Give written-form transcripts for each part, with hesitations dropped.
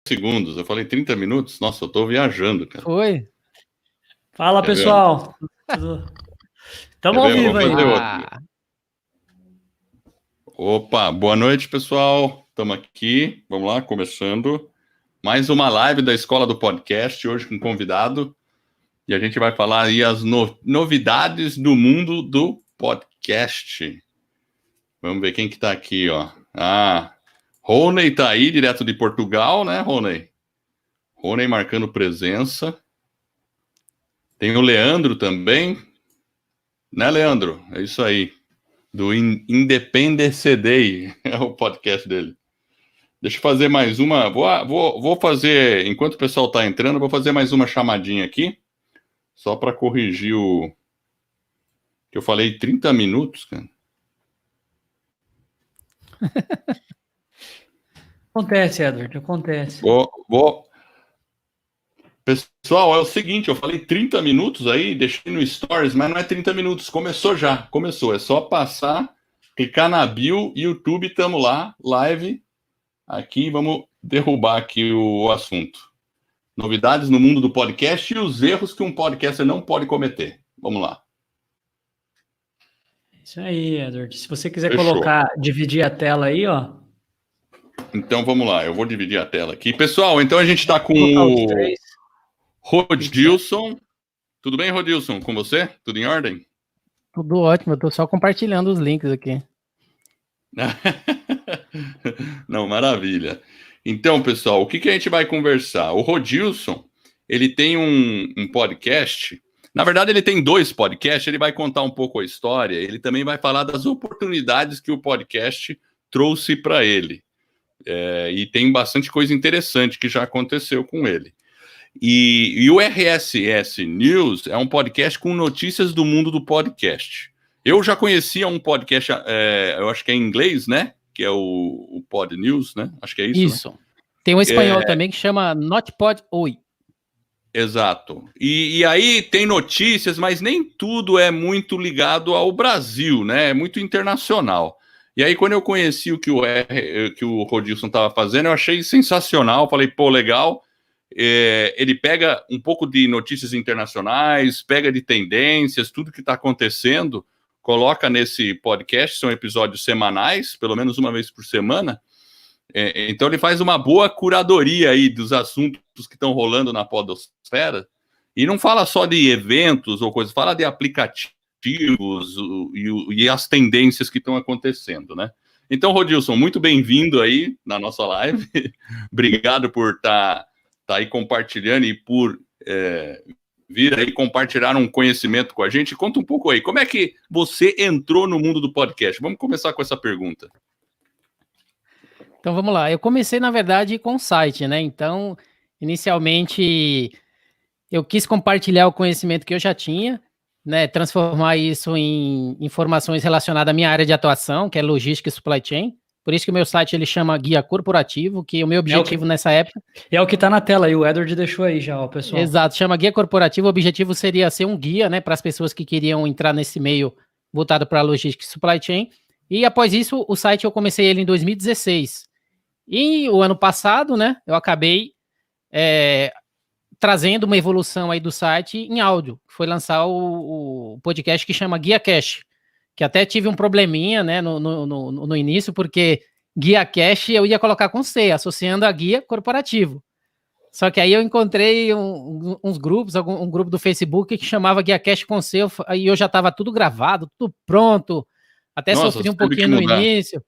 segundos. Eu falei 30 minutos. Nossa, eu tô viajando, cara. Foi. Fala, Quer pessoal. Estamos ao vivo aí. Opa, boa noite, pessoal. Estamos aqui. Vamos lá, começando. Mais uma live da Escola do Podcast, hoje com um convidado. E a gente vai falar aí as novidades do mundo do podcast. Vamos ver quem que tá aqui, ó. Rony tá aí, direto de Portugal, né, Rony? Rony marcando presença. Tem o Leandro também. Né, Leandro? É isso aí. Do Independence Day, é o podcast dele. Deixa eu fazer mais uma. Vou fazer, enquanto o pessoal tá entrando, vou fazer mais uma chamadinha aqui. Só para corrigir o... que eu falei 30 minutos, cara. Acontece, Edward, acontece. Pessoal, é o seguinte, eu falei 30 minutos aí, deixei no Stories, mas não é 30 minutos, começou já, começou. É só passar, clicar na bio, YouTube, tamo lá, live, aqui, vamos derrubar aqui o assunto. Novidades no mundo do podcast e os erros que um podcaster não pode cometer. Vamos lá. Isso aí, Edward. Se você quiser colocar, dividir a tela aí, ó. Então vamos lá, eu vou dividir a tela aqui. Pessoal, então a gente está com o Rodilson. Tudo bem, Rodilson? Com você? Tudo em ordem? Tudo ótimo, eu tô só compartilhando os links aqui. Não, maravilha. Então, pessoal, o que a gente vai conversar? O Rodilson, ele tem um podcast. Na verdade, ele tem 2 podcasts. Ele vai contar um pouco a história. Ele também vai falar das oportunidades que o podcast trouxe para ele. E tem bastante coisa interessante que já aconteceu com ele. E o RSS News é um podcast com notícias do mundo do podcast. Eu já conhecia um podcast, eu acho que é em inglês, né? Que é o Pod News, né? Acho que é isso. Isso. Né? Tem um espanhol também que chama Not Pod Oi. Exato. E aí tem notícias, mas nem tudo é muito ligado ao Brasil, né? É muito internacional. E aí, quando eu conheci o que o Rodilson estava fazendo, eu achei sensacional. Falei, pô, legal. Ele pega um pouco de notícias internacionais, pega de tendências, tudo que está acontecendo, coloca nesse podcast, são episódios semanais, pelo menos uma vez por semana. Então ele faz uma boa curadoria aí dos assuntos que estão rolando na podosfera, e não fala só de eventos ou coisas, fala de aplicativos e as tendências que estão acontecendo, né? Então, Rodilson, muito bem-vindo aí na nossa live. Obrigado por estar aí compartilhando e por vir aí compartilhar um conhecimento com a gente. Conta um pouco aí, como é que você entrou no mundo do podcast? Vamos começar com essa pergunta. Então vamos lá, eu comecei na verdade com o site, né? Então, inicialmente eu quis compartilhar o conhecimento que eu já tinha, né? Transformar isso em informações relacionadas à minha área de atuação, que é logística e supply chain. Por isso que o meu site ele chama Guia Corporativo, que o meu objetivo nessa época... É o que está na tela aí, o Edward deixou aí já, ó, pessoal. Exato, chama Guia Corporativo, o objetivo seria ser um guia, né, para as pessoas que queriam entrar nesse meio voltado para logística e supply chain. E após isso, o site eu comecei ele em 2016. E o ano passado, né, eu acabei trazendo uma evolução aí do site em áudio. Foi lançar o podcast que chama Guia Cash, que até tive um probleminha, né, no início, porque Guia Cash eu ia colocar com C, associando a Guia Corporativo. Só que aí eu encontrei uns grupos, um grupo do Facebook que chamava Guia Cash com C, aí eu já estava tudo gravado, tudo pronto, até sofri um pouquinho no início.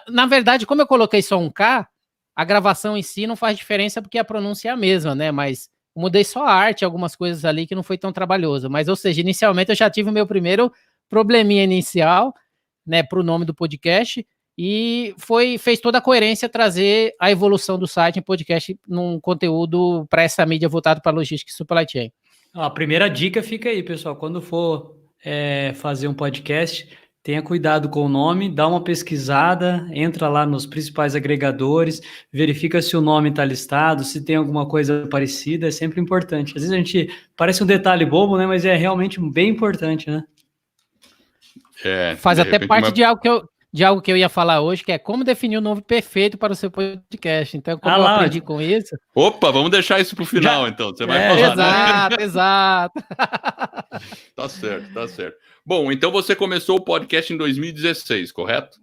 Na verdade, como eu coloquei só um K, a gravação em si não faz diferença porque a pronúncia é a mesma, né, mas mudei só a arte, algumas coisas ali que não foi tão trabalhoso, mas ou seja, inicialmente eu já tive o meu primeiro probleminha inicial, né, para o nome do podcast, e fez toda a coerência trazer a evolução do site em podcast num conteúdo para essa mídia voltado para logística e supply chain. A primeira dica fica aí, pessoal, quando for fazer um podcast, tenha cuidado com o nome, dá uma pesquisada, entra lá nos principais agregadores, verifica se o nome está listado, se tem alguma coisa parecida, é sempre importante. Às vezes a gente parece um detalhe bobo, né, mas é realmente bem importante, né? Faz até parte de algo de algo que eu ia falar hoje, que é como definir o nome perfeito para o seu podcast. Então, como eu aprendi com isso... Opa, vamos deixar isso para o final, então. Você vai falar, exato, né? Exato. Tá certo, tá certo. Bom, então você começou o podcast em 2016, correto?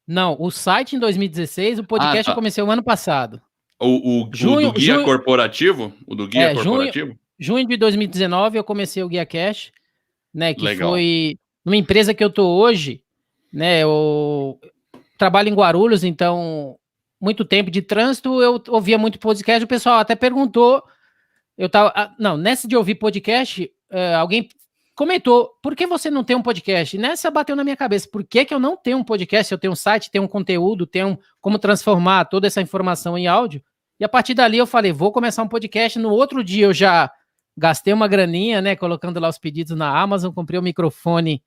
Não, o site em 2016, o podcast eu comecei o ano passado. O do Guia Corporativo? O do Guia Corporativo? Junho de 2019 eu comecei o Guia Cash, né? Que Legal. foi numa empresa que eu tô hoje, né? Eu trabalho em Guarulhos, então muito tempo de trânsito, eu ouvia muito podcast, o pessoal até perguntou, nessa de ouvir podcast, alguém comentou, por que você não tem um podcast? E nessa bateu na minha cabeça, por que eu não tenho um podcast? Eu tenho um site, tenho um conteúdo, tenho como transformar toda essa informação em áudio. E a partir dali eu falei, vou começar um podcast. No outro dia eu já gastei uma graninha, né, colocando lá os pedidos na Amazon, comprei um microfone,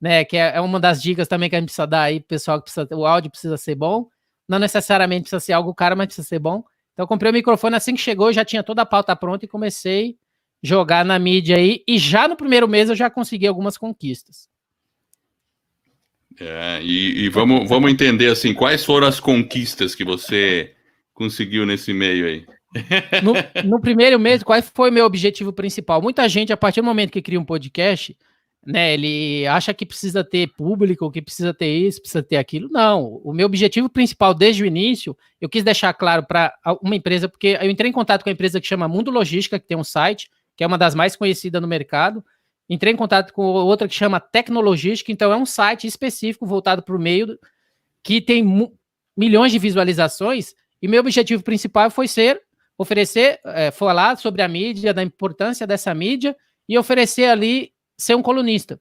né, que é uma das dicas também que a gente precisa dar aí, pessoal, que o áudio precisa ser bom. Não necessariamente precisa ser algo caro, mas precisa ser bom. Então eu comprei o microfone, assim que chegou, eu já tinha toda a pauta pronta e comecei jogar na mídia aí, e já no primeiro mês eu já consegui algumas conquistas. E vamos entender, assim, quais foram as conquistas que você conseguiu nesse meio aí? No primeiro mês, qual foi o meu objetivo principal? Muita gente, a partir do momento que cria um podcast, né, ele acha que precisa ter público, que precisa ter isso, precisa ter aquilo. Não, o meu objetivo principal desde o início, eu quis deixar claro para uma empresa, porque eu entrei em contato com a empresa que chama Mundo Logística, que tem um site, que é uma das mais conhecidas no mercado. Entrei em contato com outra que chama Tecnologística, então é um site específico voltado para o meio, que tem milhões de visualizações, e meu objetivo principal foi oferecer, falar sobre a mídia, da importância dessa mídia, e oferecer ali, ser um colunista.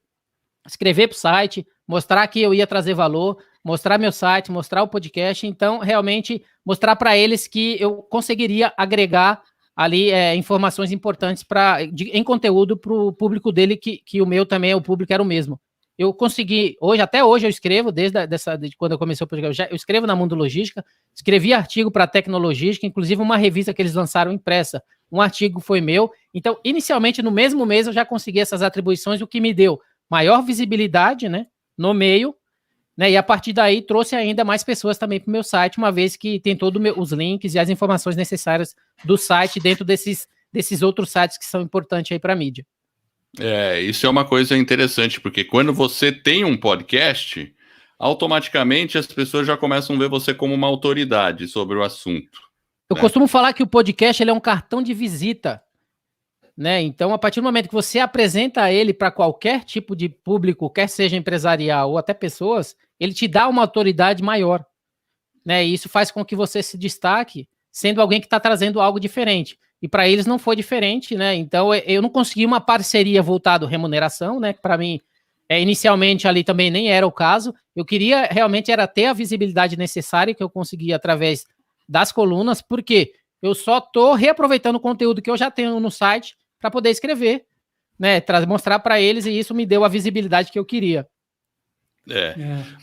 Escrever para o site, mostrar que eu ia trazer valor, mostrar meu site, mostrar o podcast, então realmente mostrar para eles que eu conseguiria agregar ali informações importantes em conteúdo para o público dele, que o meu também, o público era o mesmo. Eu consegui, até hoje eu escrevo, desde quando eu comecei o podcast, eu escrevo na Mundo Logística, escrevi artigo para Tecnologística, inclusive uma revista que eles lançaram impressa, um artigo foi meu. Então, inicialmente, no mesmo mês, eu já consegui essas atribuições, o que me deu maior visibilidade, né, no meio, né, e a partir daí trouxe ainda mais pessoas também para o meu site, uma vez que tem todos os links e as informações necessárias do site dentro desses outros sites que são importantes aí para a mídia. Isso é uma coisa interessante, porque quando você tem um podcast, automaticamente as pessoas já começam a ver você como uma autoridade sobre o assunto. Eu costumo falar que o podcast ele é um cartão de visita, né? Então, a partir do momento que você apresenta ele para qualquer tipo de público, quer seja empresarial ou até pessoas, ele te dá uma autoridade maior, né? E isso faz com que você se destaque sendo alguém que está trazendo algo diferente. E para eles não foi diferente, né? Então, eu não consegui uma parceria voltada à remuneração, né? Para mim, inicialmente ali também nem era o caso. Eu queria realmente era ter a visibilidade necessária que eu consegui através das colunas, porque eu só estou reaproveitando o conteúdo que eu já tenho no site para poder escrever, né? Mostrar para eles, e isso me deu a visibilidade que eu queria.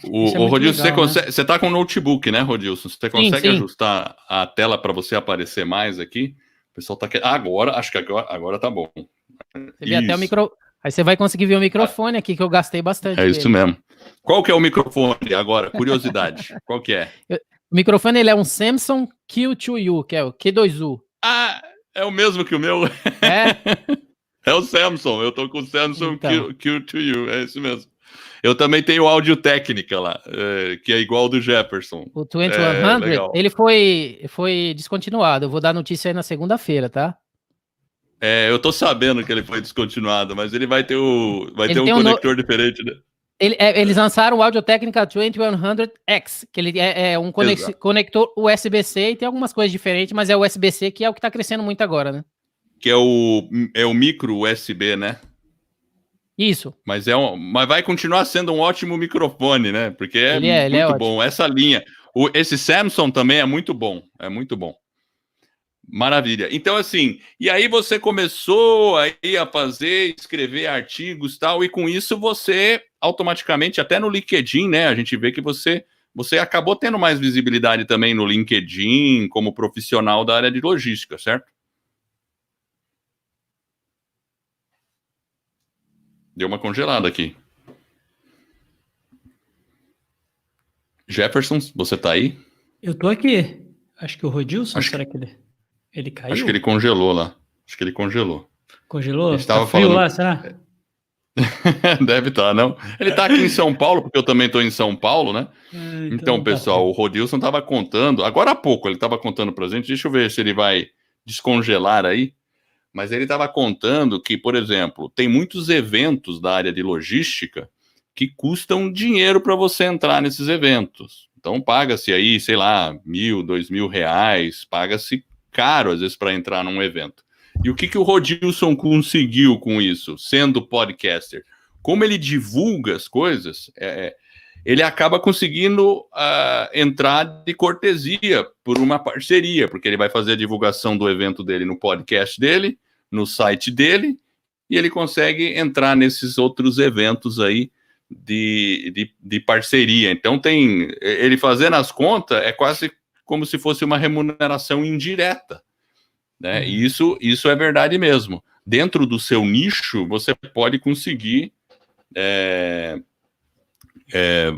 O Rodilson, você tá com um notebook, né, Rodilson? Você consegue ajustar a tela para você aparecer mais aqui? O pessoal tá querendo. Acho que agora tá bom. Você vê até o micro. Aí você vai conseguir ver o microfone aqui, que eu gastei bastante. É isso mesmo. Qual que é o microfone agora? Curiosidade. Qual que é? O microfone ele é um Samsung Q2U, que é o Q2U. Ah, é o mesmo que o meu. É o Samsung. Eu tô com o Samsung Q2U. É isso mesmo. Eu também tenho o Audio Técnica lá, que é igual ao do Jefferson. O 2100, ele foi descontinuado. Eu vou dar notícia aí na segunda-feira, tá? Eu tô sabendo que ele foi descontinuado, mas ele vai ter um conector diferente, né? Eles lançaram o Audio Técnica 2100X, que ele é um conector USB-C e tem algumas coisas diferentes, mas é o USB-C que é o que tá crescendo muito agora, né? Que é o micro USB, né? Isso. Mas vai continuar sendo um ótimo microfone, né? Porque é muito bom. Essa linha. Esse Samsung também é muito bom. É muito bom. Maravilha. Então, assim, e aí você começou aí a escrever artigos e tal, e com isso você automaticamente, até no LinkedIn, né? A gente vê que você acabou tendo mais visibilidade também no LinkedIn como profissional da área de logística, certo? Deu uma congelada aqui. Jefferson, você tá aí? Eu tô aqui. Acho que o Rodilson, será que ele caiu? Acho que ele congelou lá. Acho que ele congelou. Congelou? Ele estava Tá frio falando... lá, será? Deve estar, não. Ele está aqui em São Paulo, porque eu também estou em São Paulo, né? Então, pessoal, o Rodilson estava contando, agora há pouco ele estava contando para a gente, deixa eu ver se ele vai descongelar aí, mas ele estava contando que, por exemplo, tem muitos eventos da área de logística que custam dinheiro para você entrar nesses eventos. Então, paga-se aí, sei lá, R$1.000, R$2.000, paga-se caro, às vezes, para entrar num evento. E o que o Rodilson conseguiu com isso, sendo podcaster? Como ele divulga as coisas, ele acaba conseguindo entrar de cortesia por uma parceria, porque ele vai fazer a divulgação do evento dele no podcast dele, no site dele, e ele consegue entrar nesses outros eventos aí de parceria. Então, ele fazendo as contas, é quase como se fosse uma remuneração indireta. Né? E isso é verdade mesmo. Dentro do seu nicho, você pode conseguir,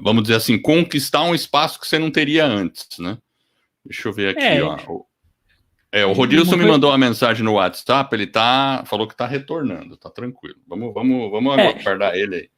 vamos dizer assim, conquistar um espaço que você não teria antes, né? Deixa eu ver aqui, ó. O Rodilson me mandou uma mensagem no WhatsApp, ele falou que está retornando, tá tranquilo. Vamos aguardar ele aí.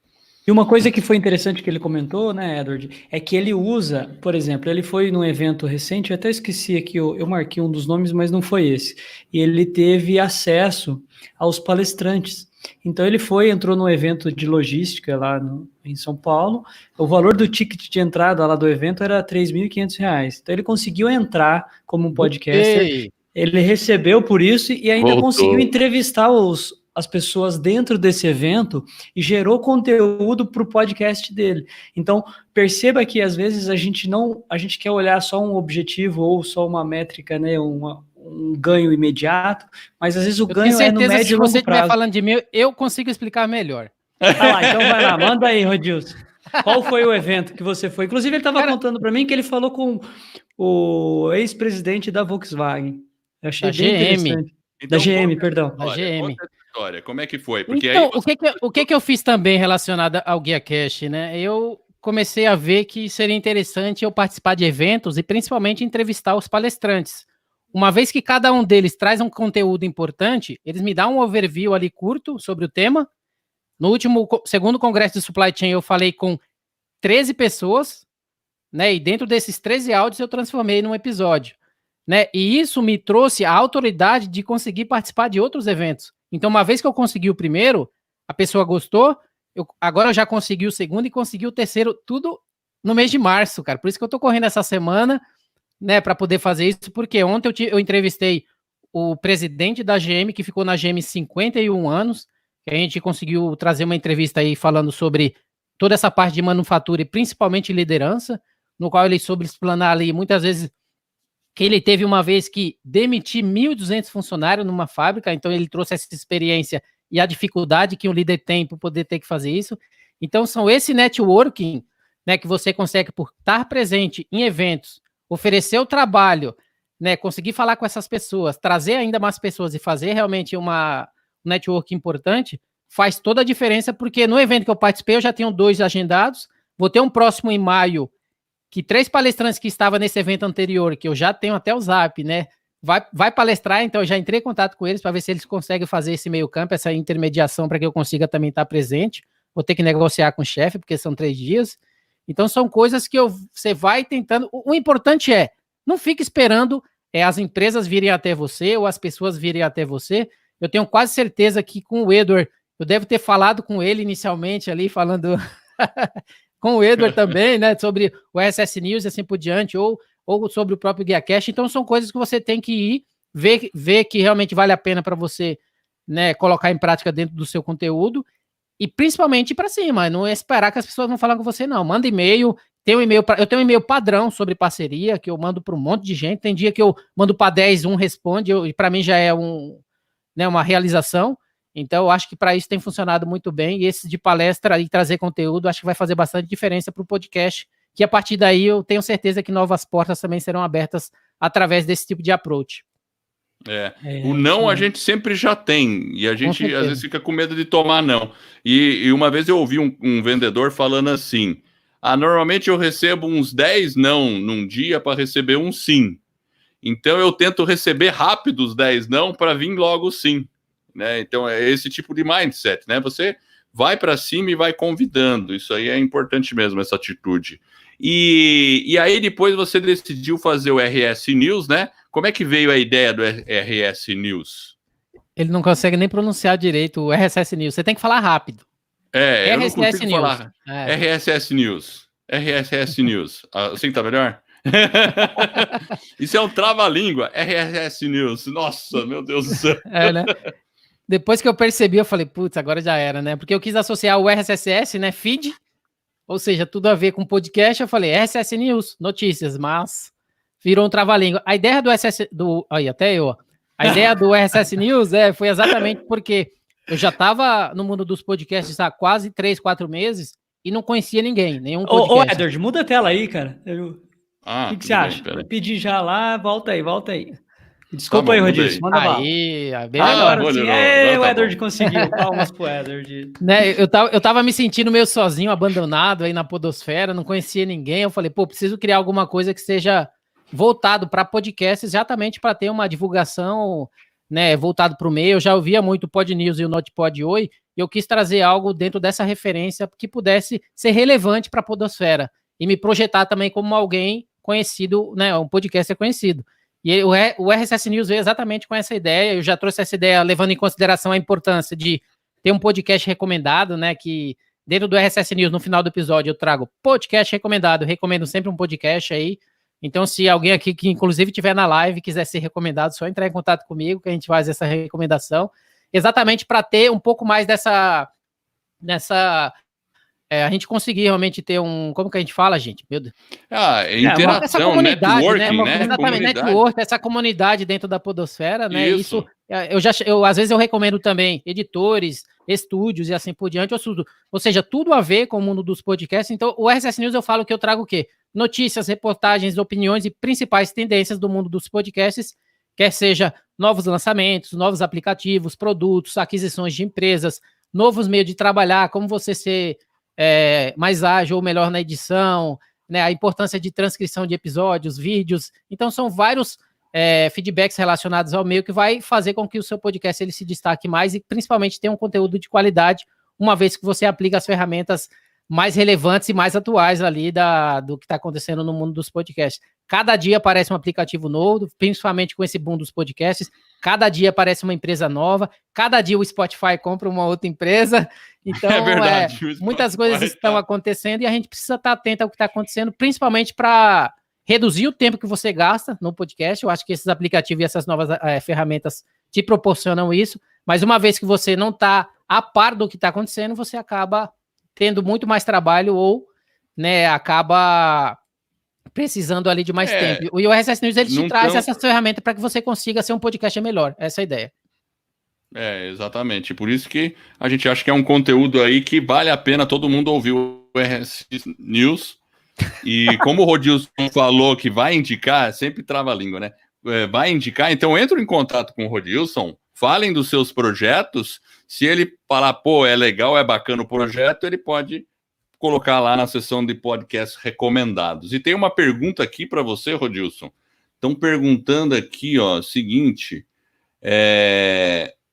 E uma coisa que foi interessante que ele comentou, né, Edward, é que ele usa, por exemplo, ele foi num evento recente, eu até esqueci aqui, eu marquei um dos nomes, mas não foi esse, e ele teve acesso aos palestrantes. Então ele entrou num evento de logística lá em São Paulo, o valor do ticket de entrada lá do evento era R$3.500. Então ele conseguiu entrar como um podcaster, ele recebeu por isso e ainda conseguiu entrevistar as pessoas dentro desse evento e gerou conteúdo para o podcast dele. Então, perceba que às vezes a gente quer olhar só um objetivo ou só uma métrica, né, um ganho imediato, mas às vezes o ganho é no médio e longo prazo. Se você estiver falando de mim, eu consigo explicar melhor. Lá, então vai lá, manda aí, Rodilson. Qual foi o evento que você foi? Inclusive, ele estava contando para mim que ele falou com o ex-presidente da Volkswagen. Eu achei bem interessante. Então, da GM, perdão. Da GM. História, como é que foi? Porque então, aí o que eu fiz também relacionado ao GuiaCast, né? Eu comecei a ver que seria interessante eu participar de eventos e principalmente entrevistar os palestrantes. Uma vez que cada um deles traz um conteúdo importante, eles me dão um overview ali curto sobre o tema. No segundo congresso de Supply Chain, eu falei com 13 pessoas, né? E dentro desses 13 áudios eu transformei num episódio, né? E isso me trouxe a autoridade de conseguir participar de outros eventos. Então, uma vez que eu consegui o primeiro, a pessoa gostou, agora eu já consegui o segundo e consegui o terceiro, tudo no mês de março, cara. Por isso que eu tô correndo essa semana, né, para poder fazer isso, porque ontem eu entrevistei o presidente da GM, que ficou na GM 51 anos, que a gente conseguiu trazer uma entrevista aí falando sobre toda essa parte de manufatura e principalmente liderança, no qual ele soube explanar ali, muitas vezes, que ele teve uma vez que demitir 1.200 funcionários numa fábrica, então ele trouxe essa experiência e a dificuldade que um líder tem para poder ter que fazer isso. Então são esse networking, né, que você consegue por estar presente em eventos, oferecer o trabalho, né, conseguir falar com essas pessoas, trazer ainda mais pessoas e fazer realmente um network importante, faz toda a diferença, porque no evento que eu participei eu já tenho 2 agendados, vou ter um próximo em maio, que 3 palestrantes que estavam nesse evento anterior, que eu já tenho até o Zap, né, vai palestrar, então eu já entrei em contato com eles para ver se eles conseguem fazer esse meio campo, essa intermediação para que eu consiga também estar presente. Vou ter que negociar com o chefe, porque são 3 dias. Então são coisas que você vai tentando. O importante não fique esperando as empresas virem até você ou as pessoas virem até você. Eu tenho quase certeza que com o Edward, eu devo ter falado com ele inicialmente ali, falando... com o Edward também, né, sobre o SS News e assim por diante, ou sobre o próprio GuiaCast. Então são coisas que você tem que ir, ver que realmente vale a pena para você, né, colocar em prática dentro do seu conteúdo, e principalmente ir para cima, não esperar que as pessoas vão falar com você, não. Manda e-mail, eu tenho um e-mail padrão sobre parceria, que eu mando para um monte de gente, tem dia que eu mando para 10, um responde, e para mim já é uma realização. Então, eu acho que para isso tem funcionado muito bem, e esse de palestra e trazer conteúdo, acho que vai fazer bastante diferença para o podcast, que a partir daí eu tenho certeza que novas portas também serão abertas através desse tipo de approach. O não a gente sempre já tem, e a gente às vezes fica com medo de tomar não. E uma vez eu ouvi um vendedor falando assim, Normalmente eu recebo uns 10 não num dia para receber um sim. Então eu tento receber rápido os 10 não para vir logo sim, né? Então é esse tipo de mindset, né? Você vai para cima e vai convidando. Isso aí é importante mesmo, essa atitude. E aí depois você decidiu fazer o RS News, né? Como é que veio a ideia do RS News? Ele não consegue nem pronunciar direito o RSS News. Você tem que falar rápido. Eu não consigo News. falar. RSS News. RSS News. Assim tá melhor? Isso é um trava-língua. RSS News. Nossa, meu Deus do céu. Né? Depois que eu percebi, eu falei, putz, agora já era, né? Porque eu quis associar o RSS, né? Feed, ou seja, tudo a ver com podcast. Eu falei, RSS News, notícias, mas virou um trava-língua. A ideia do RSS... Aí, até eu, ó. A ideia do RSS News foi exatamente porque eu já estava no mundo dos podcasts há quase 3, 4 meses e não conhecia ninguém, nenhum podcast. Ô, Edward, muda a tela aí, cara. O que você acha? Bem, Pedir já lá, volta aí. Desculpa aí, Rodilson, manda bala. Agora sim. O Edward conseguiu. Palmas pro Edward. Né, eu tava me sentindo meio sozinho, abandonado aí na podosfera, não conhecia ninguém. Eu falei, preciso criar alguma coisa que seja voltado para podcasts, exatamente para ter uma divulgação, né, voltado para o meio. Eu já ouvia muito o Pod News e o Notepod Oi, e eu quis trazer algo dentro dessa referência que pudesse ser relevante para a podosfera e me projetar também como alguém conhecido, né, um podcaster conhecido. E o RSS News veio exatamente com essa ideia. Eu já trouxe essa ideia levando em consideração a importância de ter um podcast recomendado, né, que dentro do RSS News, no final do episódio, eu trago podcast recomendado. Eu recomendo sempre um podcast aí. Então, se alguém aqui que, inclusive, estiver na live quiser ser recomendado, só entrar em contato comigo que a gente faz essa recomendação. Exatamente para ter um pouco mais dessa a gente conseguir realmente ter como que a gente fala, gente? Meu Deus. Interação, essa comunidade, networking, né? Exatamente, network, essa comunidade dentro da podosfera, né? Isso às vezes eu recomendo também editores, estúdios e assim por diante, ou seja, tudo a ver com o mundo dos podcasts. Então, o RSS News eu falo que eu trago o quê? Notícias, reportagens, opiniões e principais tendências do mundo dos podcasts, quer seja novos lançamentos, novos aplicativos, produtos, aquisições de empresas, novos meios de trabalhar, como você ser mais ágil ou melhor na edição, né, a importância de transcrição de episódios, vídeos. Então, são vários feedbacks relacionados ao meio que vai fazer com que o seu podcast ele se destaque mais e, principalmente, tenha um conteúdo de qualidade, uma vez que você aplica as ferramentas mais relevantes e mais atuais ali do que está acontecendo no mundo dos podcasts. Cada dia aparece um aplicativo novo, principalmente com esse boom dos podcasts. Cada dia aparece uma empresa nova. Cada dia o Spotify compra uma outra empresa. Então, verdade, muitas coisas estão acontecendo e a gente precisa estar atento ao que está acontecendo, principalmente para reduzir o tempo que você gasta no podcast. Eu acho que esses aplicativos e essas novas ferramentas te proporcionam isso. Mas uma vez que você não está a par do que está acontecendo, você acaba tendo muito mais trabalho ou, né, acaba precisando ali de mais tempo. E o RSS News, ele te traz essa ferramenta para que você consiga ser um podcast melhor. Essa é a ideia. Exatamente. Por isso que a gente acha que é um conteúdo aí que vale a pena todo mundo ouvir o RSS News. E como o Rodilson falou que vai indicar, sempre trava a língua, né? Vai indicar, então entra em contato com o Rodilson, falem dos seus projetos. Se ele falar, é legal, é bacana o projeto, ele pode colocar lá na seção de podcasts recomendados. E tem uma pergunta aqui para você, Rodilson. Estão perguntando aqui, seguinte,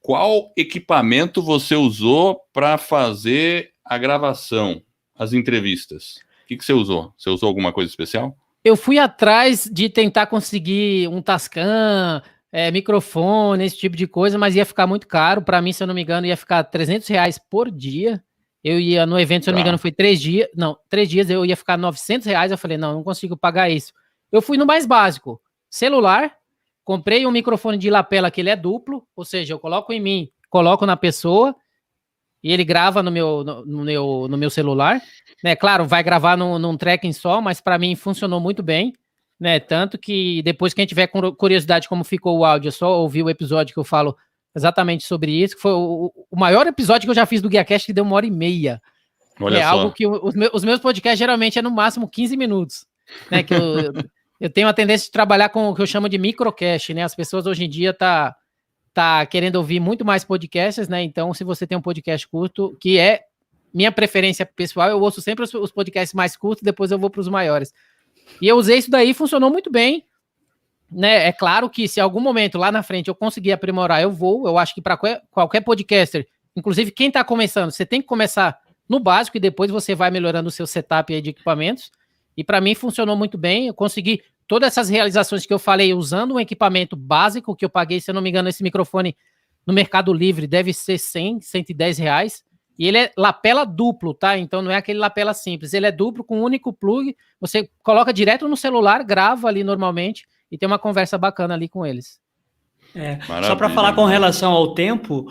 qual equipamento você usou para fazer a gravação, as entrevistas? O que você usou? Você usou alguma coisa especial? Eu fui atrás de tentar conseguir um Tascam, microfone, esse tipo de coisa, mas ia ficar muito caro. Para mim, se eu não me engano, ia ficar R$300 por dia. Eu ia no evento, se eu não me engano, foi 3 dias. Não, 3 dias eu ia ficar R$900. Eu falei, não consigo pagar isso. Eu fui no mais básico. Celular, comprei um microfone de lapela que ele é duplo, ou seja, eu coloco em mim, coloco na pessoa e ele grava no meu celular. Né? Claro, vai gravar num tracking só, mas para mim funcionou muito bem. Né? Tanto que depois que a gente tiver curiosidade como ficou o áudio, é só ouvir o episódio que eu falo exatamente sobre isso, que foi o maior episódio que eu já fiz do GuiaCast, que deu 1h30. Olha só. Algo que os meus podcasts geralmente é no máximo 15 minutos. Né? Que eu tenho a tendência de trabalhar com o que eu chamo de microcast, né? As pessoas hoje em dia tá querendo ouvir muito mais podcasts, né? Então, se você tem um podcast curto, que é minha preferência pessoal, eu ouço sempre os podcasts mais curtos, depois eu vou para os maiores. E eu usei isso daí, funcionou muito bem, né? É claro que se em algum momento lá na frente eu conseguir aprimorar, eu acho que para qualquer podcaster, inclusive quem está começando, você tem que começar no básico e depois você vai melhorando o seu setup aí de equipamentos. E para mim funcionou muito bem, eu consegui todas essas realizações que eu falei usando um equipamento básico que eu paguei, se eu não me engano, esse microfone no Mercado Livre deve ser 100, 110 reais. E ele é lapela duplo, tá? Então não é aquele lapela simples. Ele é duplo com um único plug. Você coloca direto no celular, grava ali normalmente e tem uma conversa bacana ali com eles. Só para falar com relação ao tempo,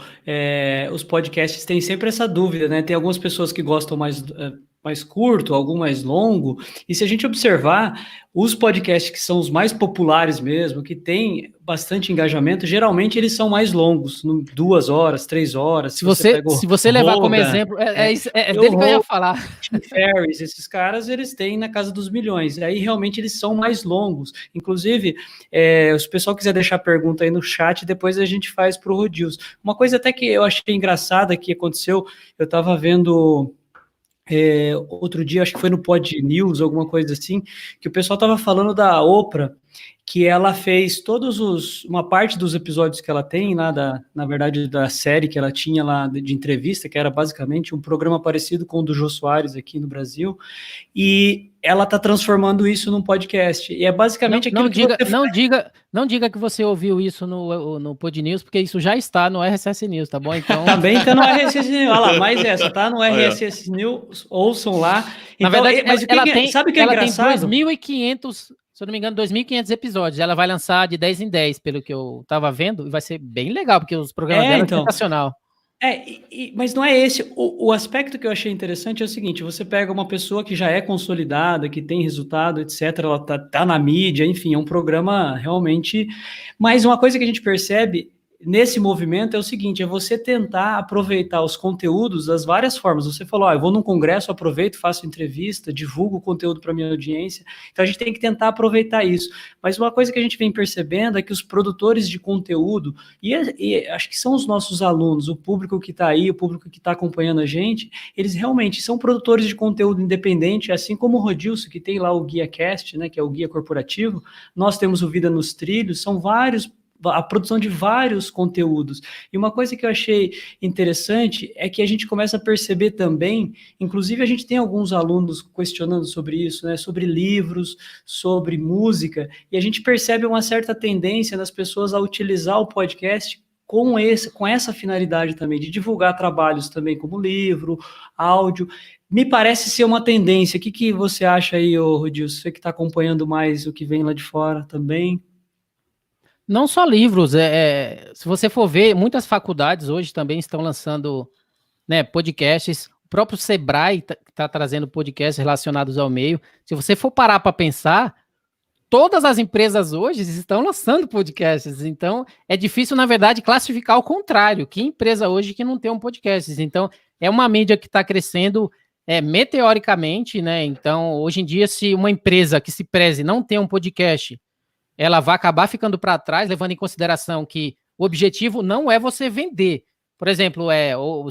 os podcasts têm sempre essa dúvida, né? Tem algumas pessoas que gostam mais curto, algum mais longo, e se a gente observar, os podcasts que são os mais populares mesmo, que tem bastante engajamento, geralmente eles são mais longos, 2 horas, 3 horas. Se você levar como exemplo, dele que eu ia falar. Tim Ferriss, esses caras, eles têm na casa dos milhões, e aí realmente eles são mais longos. Inclusive, se o pessoal quiser deixar pergunta aí no chat, depois a gente faz para o Rodilson. Uma coisa até que eu achei engraçada que aconteceu, eu estava vendo... outro dia, acho que foi no Pod News, alguma coisa assim, que o pessoal estava falando da Oprah, que ela fez uma parte dos episódios que ela tem lá, na verdade, da série que ela tinha lá de entrevista, que era basicamente um programa parecido com o do Jô Soares aqui no Brasil, e ela está transformando isso num podcast. E é basicamente não diga que você ouviu isso no Pod News, porque isso já está no RSS News, tá bom? Então... Também está no RSS News. Olha lá, mais essa, tá no RSS News, ouçam lá. Então, na verdade, mas sabe o que é engraçado? Tem 2.500, se eu não me engano, 2.500 episódios. Ela vai lançar de 10 em 10, pelo que eu estava vendo, e vai ser bem legal, porque os programas dela são sensacional. Mas não é esse. O aspecto que eu achei interessante é o seguinte: você pega uma pessoa que já é consolidada, que tem resultado, etc., ela tá na mídia, enfim, é um programa realmente. Mas uma coisa que a gente percebe nesse movimento é o seguinte: é você tentar aproveitar os conteúdos das várias formas. Você falou, eu vou num congresso, aproveito, faço entrevista, divulgo o conteúdo para minha audiência. Então a gente tem que tentar aproveitar isso. Mas uma coisa que a gente vem percebendo é que os produtores de conteúdo, e acho que são os nossos alunos, o público que está aí, o público que está acompanhando a gente, eles realmente são produtores de conteúdo independente, assim como o Rodilson, que tem lá o GuiaCast, né, que é o guia corporativo. Nós temos o Vida nos Trilhos, são a produção de vários conteúdos. E uma coisa que eu achei interessante é que a gente começa a perceber também, inclusive a gente tem alguns alunos questionando sobre isso, né, sobre livros, sobre música, e a gente percebe uma certa tendência das pessoas a utilizar o podcast com essa finalidade também, de divulgar trabalhos também como livro, áudio. Me parece ser uma tendência. O que você acha aí, Rodilson? Você que está acompanhando mais o que vem lá de fora também? Não só livros, se você for ver, muitas faculdades hoje também estão lançando, né, podcasts. O próprio Sebrae está trazendo podcasts relacionados ao meio. Se você for parar para pensar, todas as empresas hoje estão lançando podcasts. Então, é difícil, na verdade, classificar ao contrário. Que empresa hoje que não tem um podcast? Então, é uma mídia que está crescendo meteoricamente, né? Então, hoje em dia, se uma empresa que se preze não tem um podcast, ela vai acabar ficando para trás, levando em consideração que o objetivo não é você vender. Por exemplo,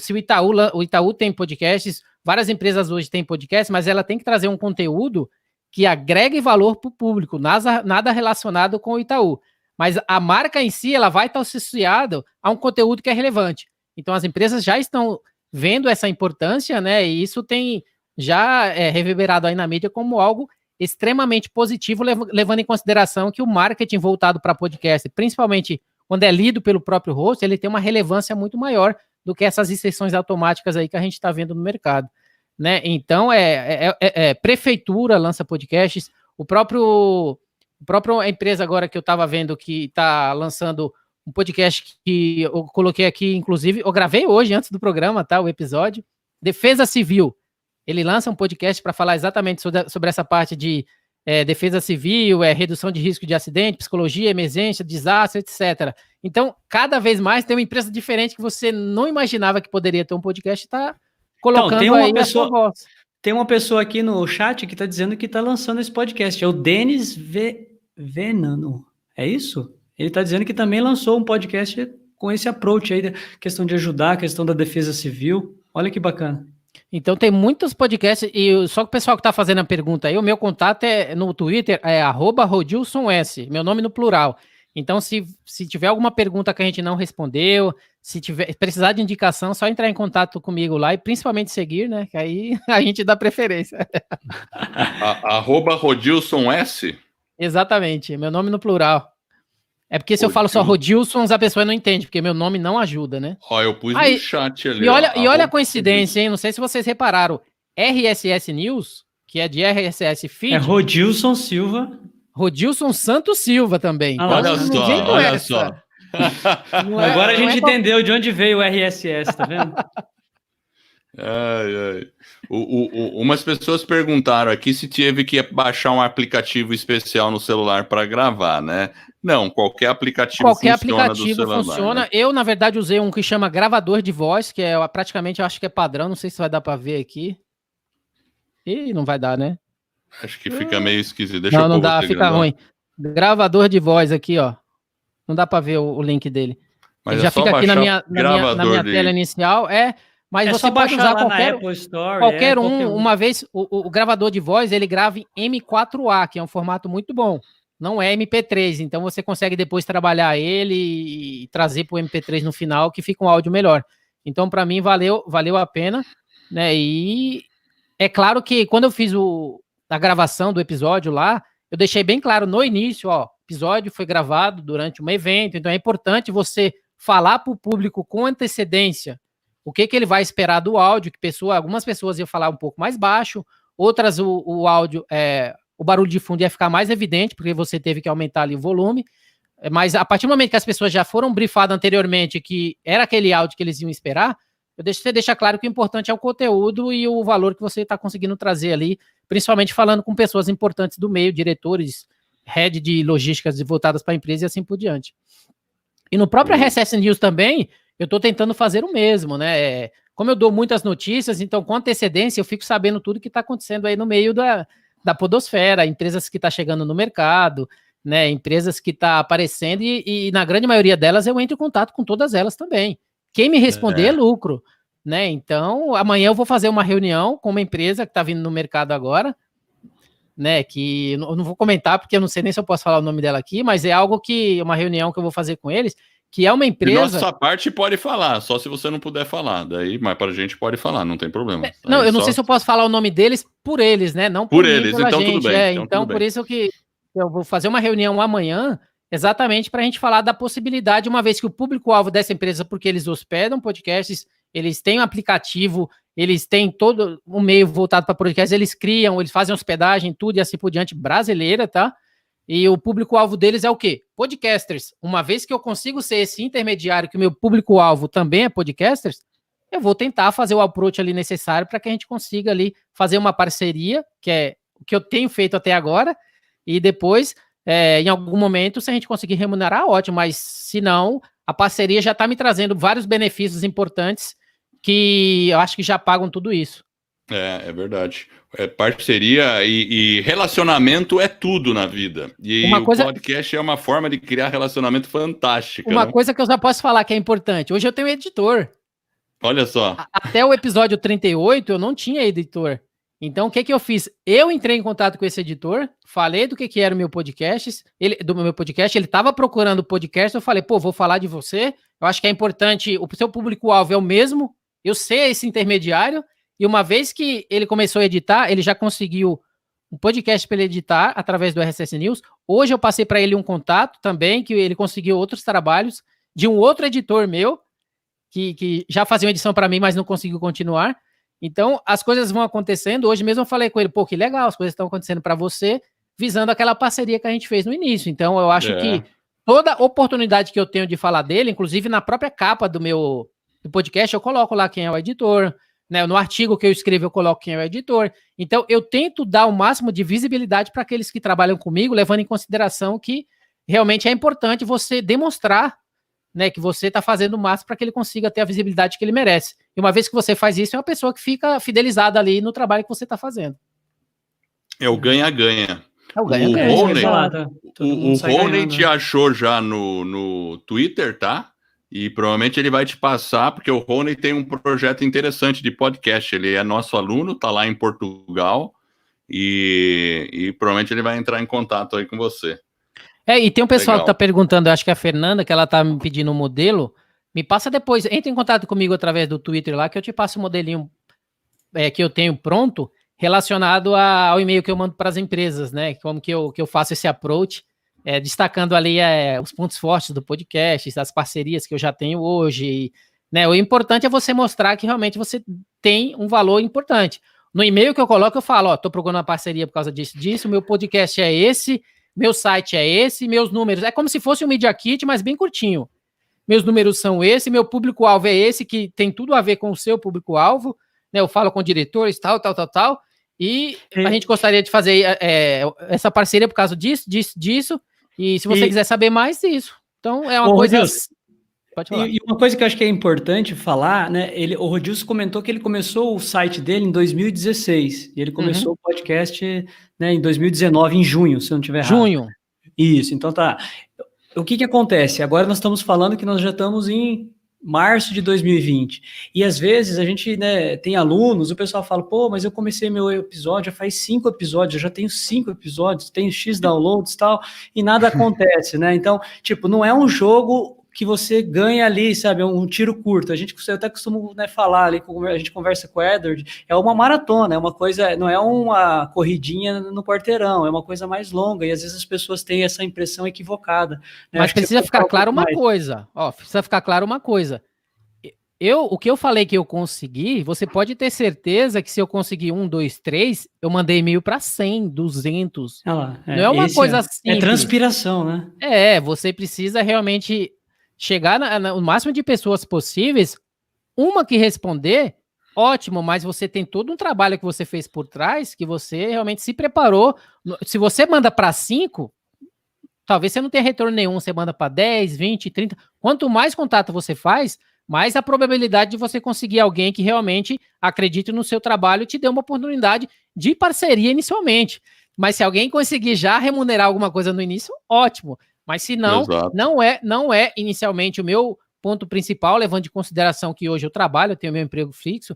se o Itaú tem podcasts, várias empresas hoje têm podcasts, mas ela tem que trazer um conteúdo que agregue valor para o público, nada relacionado com o Itaú. Mas a marca em si, ela vai estar associada a um conteúdo que é relevante. Então, as empresas já estão vendo essa importância, né? E isso tem já reverberado aí na mídia como algo extremamente positivo, levando em consideração que o marketing voltado para podcast, principalmente quando é lido pelo próprio host, ele tem uma relevância muito maior do que essas inserções automáticas aí que a gente está vendo no mercado, né? Então, prefeitura lança podcasts, o próprio empresa agora que eu estava vendo que está lançando um podcast que eu coloquei aqui, inclusive, eu gravei hoje antes do programa, tá? O episódio, Defesa Civil. Ele lança um podcast para falar exatamente sobre essa parte de defesa civil, redução de risco de acidente, psicologia, emergência, desastre, etc. Então, cada vez mais tem uma empresa diferente que você não imaginava que poderia ter um podcast e está colocando a sua voz. Tem uma pessoa aqui no chat que está dizendo que está lançando esse podcast, é o Denis Venano, é isso? Ele está dizendo que também lançou um podcast com esse approach aí, questão de ajudar, questão da defesa civil. Olha que bacana. Então tem muitos podcasts, só que o pessoal que está fazendo a pergunta aí, o meu contato é no Twitter, é @RodilsonS, meu nome no plural. Então, se tiver alguma pergunta que a gente não respondeu, se precisar de indicação, só entrar em contato comigo lá e principalmente seguir, né? Que aí a gente dá preferência. @RodilsonS? Exatamente, meu nome no plural. É porque se eu falo só Rodilsons, a pessoa não entende, porque meu nome não ajuda, né? Ó, eu pus no chat ali. E olha a coincidência, hein? Não sei se vocês repararam. RSS News, que é de RSS Feed. É Rodilson Silva. Rodilson Santos Silva também. Ah, então, olha não só, vem com olha essa. só. Agora a gente entendeu de onde veio o RSS, tá vendo? Umas pessoas perguntaram aqui se teve que baixar um aplicativo especial no celular para gravar, né? Não, qualquer aplicativo funciona. Né? Eu, na verdade, usei um que chama gravador de voz, que é praticamente, eu acho que é padrão, não sei se vai dar para ver aqui. Ih, não vai dar, né? Acho que fica meio esquisito. Deixa não dá, fica ruim. Gravador de voz aqui, ó. Não dá para ver o link dele. Mas ele já fica aqui na minha tela inicial. Mas você pode usar qualquer um. Uma vez, o gravador de voz, ele grava em M4A, que é um formato muito bom. Não é MP3, então você consegue depois trabalhar ele e trazer para o MP3 no final, que fica um áudio melhor. Então, para mim, valeu a pena, né? E é claro que quando eu fiz a gravação do episódio lá, eu deixei bem claro no início, ó, o episódio foi gravado durante um evento, então é importante você falar para o público com antecedência o que ele vai esperar do áudio, que algumas pessoas iam falar um pouco mais baixo, outras o áudio, o barulho de fundo ia ficar mais evidente, porque você teve que aumentar ali o volume, mas a partir do momento que as pessoas já foram brifadas anteriormente que era aquele áudio que eles iam esperar, você deixa claro que o importante é o conteúdo e o valor que você está conseguindo trazer ali, principalmente falando com pessoas importantes do meio, diretores, head de logísticas voltadas para a empresa e assim por diante. E no próprio RSS News também, eu estou tentando fazer o mesmo, né? Como eu dou muitas notícias, então com antecedência eu fico sabendo tudo que está acontecendo aí no meio da podosfera, empresas que estão chegando no mercado, né? Empresas que estão aparecendo e na grande maioria delas eu entro em contato com todas elas também. Quem me responder é lucro, né? Então, amanhã eu vou fazer uma reunião com uma empresa que está vindo no mercado agora, né? Que eu não vou comentar porque eu não sei nem se eu posso falar o nome dela aqui, mas é algo uma reunião que eu vou fazer com eles, que é uma empresa. De nossa parte pode falar, só se você não puder falar, daí, mas para a gente pode falar, não tem problema. Não, eu não sei se eu posso falar o nome deles por eles, né? Não por eles, mim, então gente. Tudo bem. Então por isso que eu vou fazer uma reunião amanhã, exatamente para a gente falar da possibilidade, uma vez que o público-alvo dessa empresa, porque eles hospedam podcasts, eles têm um aplicativo, eles têm todo um meio voltado para podcasts, eles criam, eles fazem hospedagem, tudo e assim por diante, brasileira, tá? E o público-alvo deles é o quê? Podcasters. Uma vez que eu consigo ser esse intermediário, que o meu público-alvo também é podcasters, eu vou tentar fazer o approach ali necessário para que a gente consiga ali fazer uma parceria, que é o que eu tenho feito até agora, e depois, em algum momento, se a gente conseguir remunerar, ótimo, mas se não, a parceria já está me trazendo vários benefícios importantes que eu acho que já pagam tudo isso. É verdade. Parceria e relacionamento é tudo na vida. E podcast é uma forma de criar relacionamento fantástica. Uma coisa que eu já posso falar que é importante. Hoje eu tenho editor. Olha só. Até o episódio 38 eu não tinha editor. Então o que eu fiz? Eu entrei em contato com esse editor, falei do que era o meu podcast, ele estava procurando podcast, eu falei, vou falar de você, eu acho que é importante, o seu público-alvo é o mesmo, eu sei esse intermediário. E uma vez que ele começou a editar, ele já conseguiu um podcast para ele editar através do RSS News. Hoje eu passei para ele um contato também, que ele conseguiu outros trabalhos de um outro editor meu, que já fazia uma edição para mim, mas não conseguiu continuar. Então, as coisas vão acontecendo. Hoje mesmo eu falei com ele, que legal, as coisas estão acontecendo para você, visando aquela parceria que a gente fez no início. Então, eu acho que toda oportunidade que eu tenho de falar dele, inclusive na própria capa do podcast, eu coloco lá quem é o editor, né? No artigo que eu escrevo, eu coloco quem é o editor. Então, eu tento dar o máximo de visibilidade para aqueles que trabalham comigo, levando em consideração que realmente é importante você demonstrar, né, que você está fazendo o máximo para que ele consiga ter a visibilidade que ele merece. E uma vez que você faz isso, é uma pessoa que fica fidelizada ali no trabalho que você está fazendo. É o ganha-ganha. É o ganha-ganha. O Rony te achou já no Twitter, tá? E provavelmente ele vai te passar, porque o Rony tem um projeto interessante de podcast. Ele é nosso aluno, está lá em Portugal, e provavelmente ele vai entrar em contato aí com você. E tem um pessoal Legal. que tá perguntando, acho que é a Fernanda, que ela tá me pedindo um modelo. Me passa depois, entra em contato comigo através do Twitter lá, que eu te passo o modelinho que eu tenho pronto, relacionado ao e-mail que eu mando para as empresas, né? Como que eu faço esse approach, destacando ali os pontos fortes do podcast, as parcerias que eu já tenho hoje, né? O importante é você mostrar que realmente você tem um valor importante. No e-mail que eu coloco, eu falo, tô procurando uma parceria por causa disso, meu podcast é esse, meu site é esse, meus números, é como se fosse um Media Kit, mas bem curtinho. Meus números são esse, meu público-alvo é esse, que tem tudo a ver com o seu público-alvo, né? Eu falo com diretores, tal, e a gente gostaria de fazer essa parceria por causa disso, e se você quiser saber mais disso. Então, é uma coisa... Rodilson, pode falar. E uma coisa que eu acho que é importante falar, né? O Rodilson comentou que ele começou o site dele em 2016, e ele começou o podcast, né, em 2019, em junho, se eu não estiver errado. Junho. Isso, então tá. O que acontece? Agora nós estamos falando que nós já estamos em março de 2020. E às vezes a gente, né, tem alunos, o pessoal fala, pô, mas eu comecei meu episódio, já faz 5 episódios, eu já tenho 5 episódios, tenho X downloads e tal, e nada acontece, né? Então, tipo, não é um jogo que você ganha ali, sabe, um tiro curto. Eu até costumo, né, falar ali, a gente conversa com o Edward, é uma maratona, é uma coisa, não é uma corridinha no quarteirão, é uma coisa mais longa, e às vezes as pessoas têm essa impressão equivocada. Né? Mas precisa ficar claro uma coisa, precisa ficar claro uma coisa. O que eu falei que eu consegui, você pode ter certeza que se eu conseguir 1, 2, 3, eu mandei e-mail para 100, 200. Não é uma coisa simples. É transpiração, né? Você precisa realmente chegar no máximo de pessoas possíveis. Uma que responder, ótimo, mas você tem todo um trabalho que você fez por trás, que você realmente se preparou. Se você manda para 5, talvez você não tenha retorno nenhum, você manda para 10, 20, 30. Quanto mais contato você faz, mais a probabilidade de você conseguir alguém que realmente acredite no seu trabalho e te dê uma oportunidade de parceria inicialmente. Mas se alguém conseguir já remunerar alguma coisa no início, ótimo. Mas se não, não é inicialmente o meu ponto principal, levando em consideração que hoje eu trabalho, eu tenho meu emprego fixo,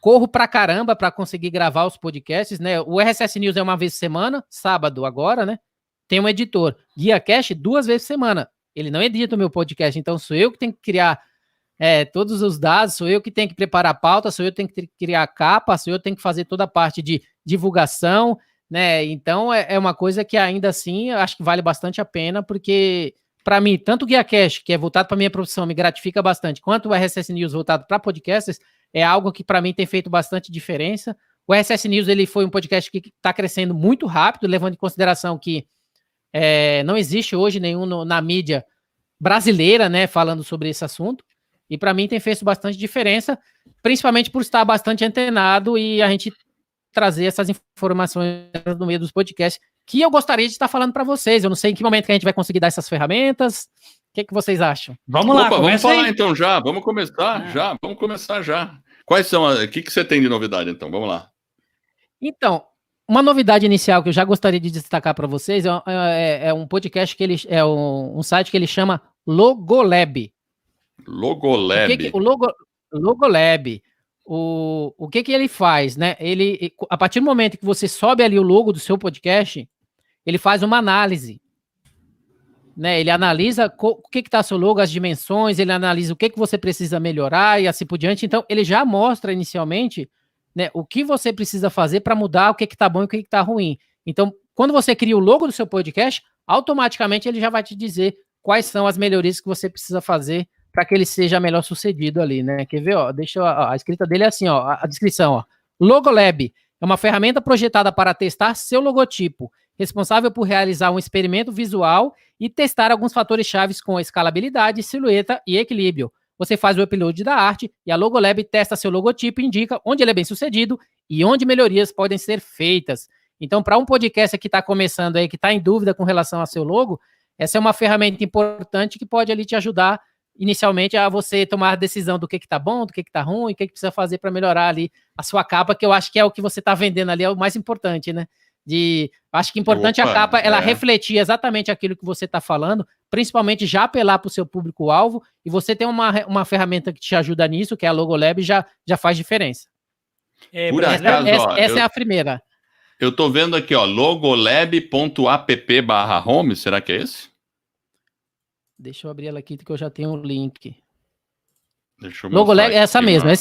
corro pra caramba para conseguir gravar os podcasts, né? O RSS News é uma vez por semana, sábado agora, né? Tem um editor. Guia Cash 2 vezes por semana. Ele não edita o meu podcast, então sou eu que tenho que criar todos os dados, sou eu que tenho que preparar a pauta, sou eu que tenho que criar a capa, sou eu que tenho que fazer toda a parte de divulgação, né? Então é uma coisa que ainda assim eu acho que vale bastante a pena, porque para mim, tanto o Guia Cash, que é voltado para minha profissão, me gratifica bastante, quanto o RSS News voltado para podcasters, é algo que para mim tem feito bastante diferença. O RSS News ele foi um podcast que está crescendo muito rápido, levando em consideração que não existe hoje nenhum na mídia brasileira, né, falando sobre esse assunto. E para mim tem feito bastante diferença, principalmente por estar bastante antenado e a gente trazer essas informações no meio dos podcasts que eu gostaria de estar falando para vocês. Eu não sei em que momento que a gente vai conseguir dar essas ferramentas. O que vocês acham? Vamos lá, vamos falar aí. Então já. Vamos começar já. Quais são o que você tem de novidade então? Vamos lá. Então, uma novidade inicial que eu já gostaria de destacar para vocês é um podcast que ele é um site que ele chama Logolab. Logolab. Logolab. O que ele faz, né? Ele, a partir do momento que você sobe ali o logo do seu podcast, ele faz uma análise, né? Ele analisa o que está seu logo, as dimensões, ele analisa o que você precisa melhorar e assim por diante. Então, ele já mostra inicialmente, né, o que você precisa fazer para mudar o que está bom e o que está ruim. Então, quando você cria o logo do seu podcast, automaticamente ele já vai te dizer quais são as melhorias que você precisa fazer para que ele seja melhor sucedido ali, né? Quer ver, ó? A escrita dele é assim, ó, a descrição, ó. Logolab é uma ferramenta projetada para testar seu logotipo, responsável por realizar um experimento visual e testar alguns fatores chaves com escalabilidade, silhueta e equilíbrio. Você faz o upload da arte e a Logolab testa seu logotipo e indica onde ele é bem sucedido e onde melhorias podem ser feitas. Então, para um podcast que está começando aí, que está em dúvida com relação a seu logo, essa é uma ferramenta importante que pode ali te ajudar inicialmente a você tomar a decisão do que está bom, do que está ruim, o que precisa fazer para melhorar ali a sua capa, que eu acho que é o que você está vendendo ali, é o mais importante, né? Acho que é importante a capa, ela refletir exatamente aquilo que você está falando, principalmente já apelar para o seu público-alvo, e você tem uma ferramenta que te ajuda nisso, que é a Logolab, já faz diferença. Por acaso, essa é a primeira. Eu tô vendo aqui, ó, logolab.app/home, será que é esse? Deixa eu abrir ela aqui, que eu já tenho o link. Deixa eu Logolab, mostrar essa aqui, mesmo, ó.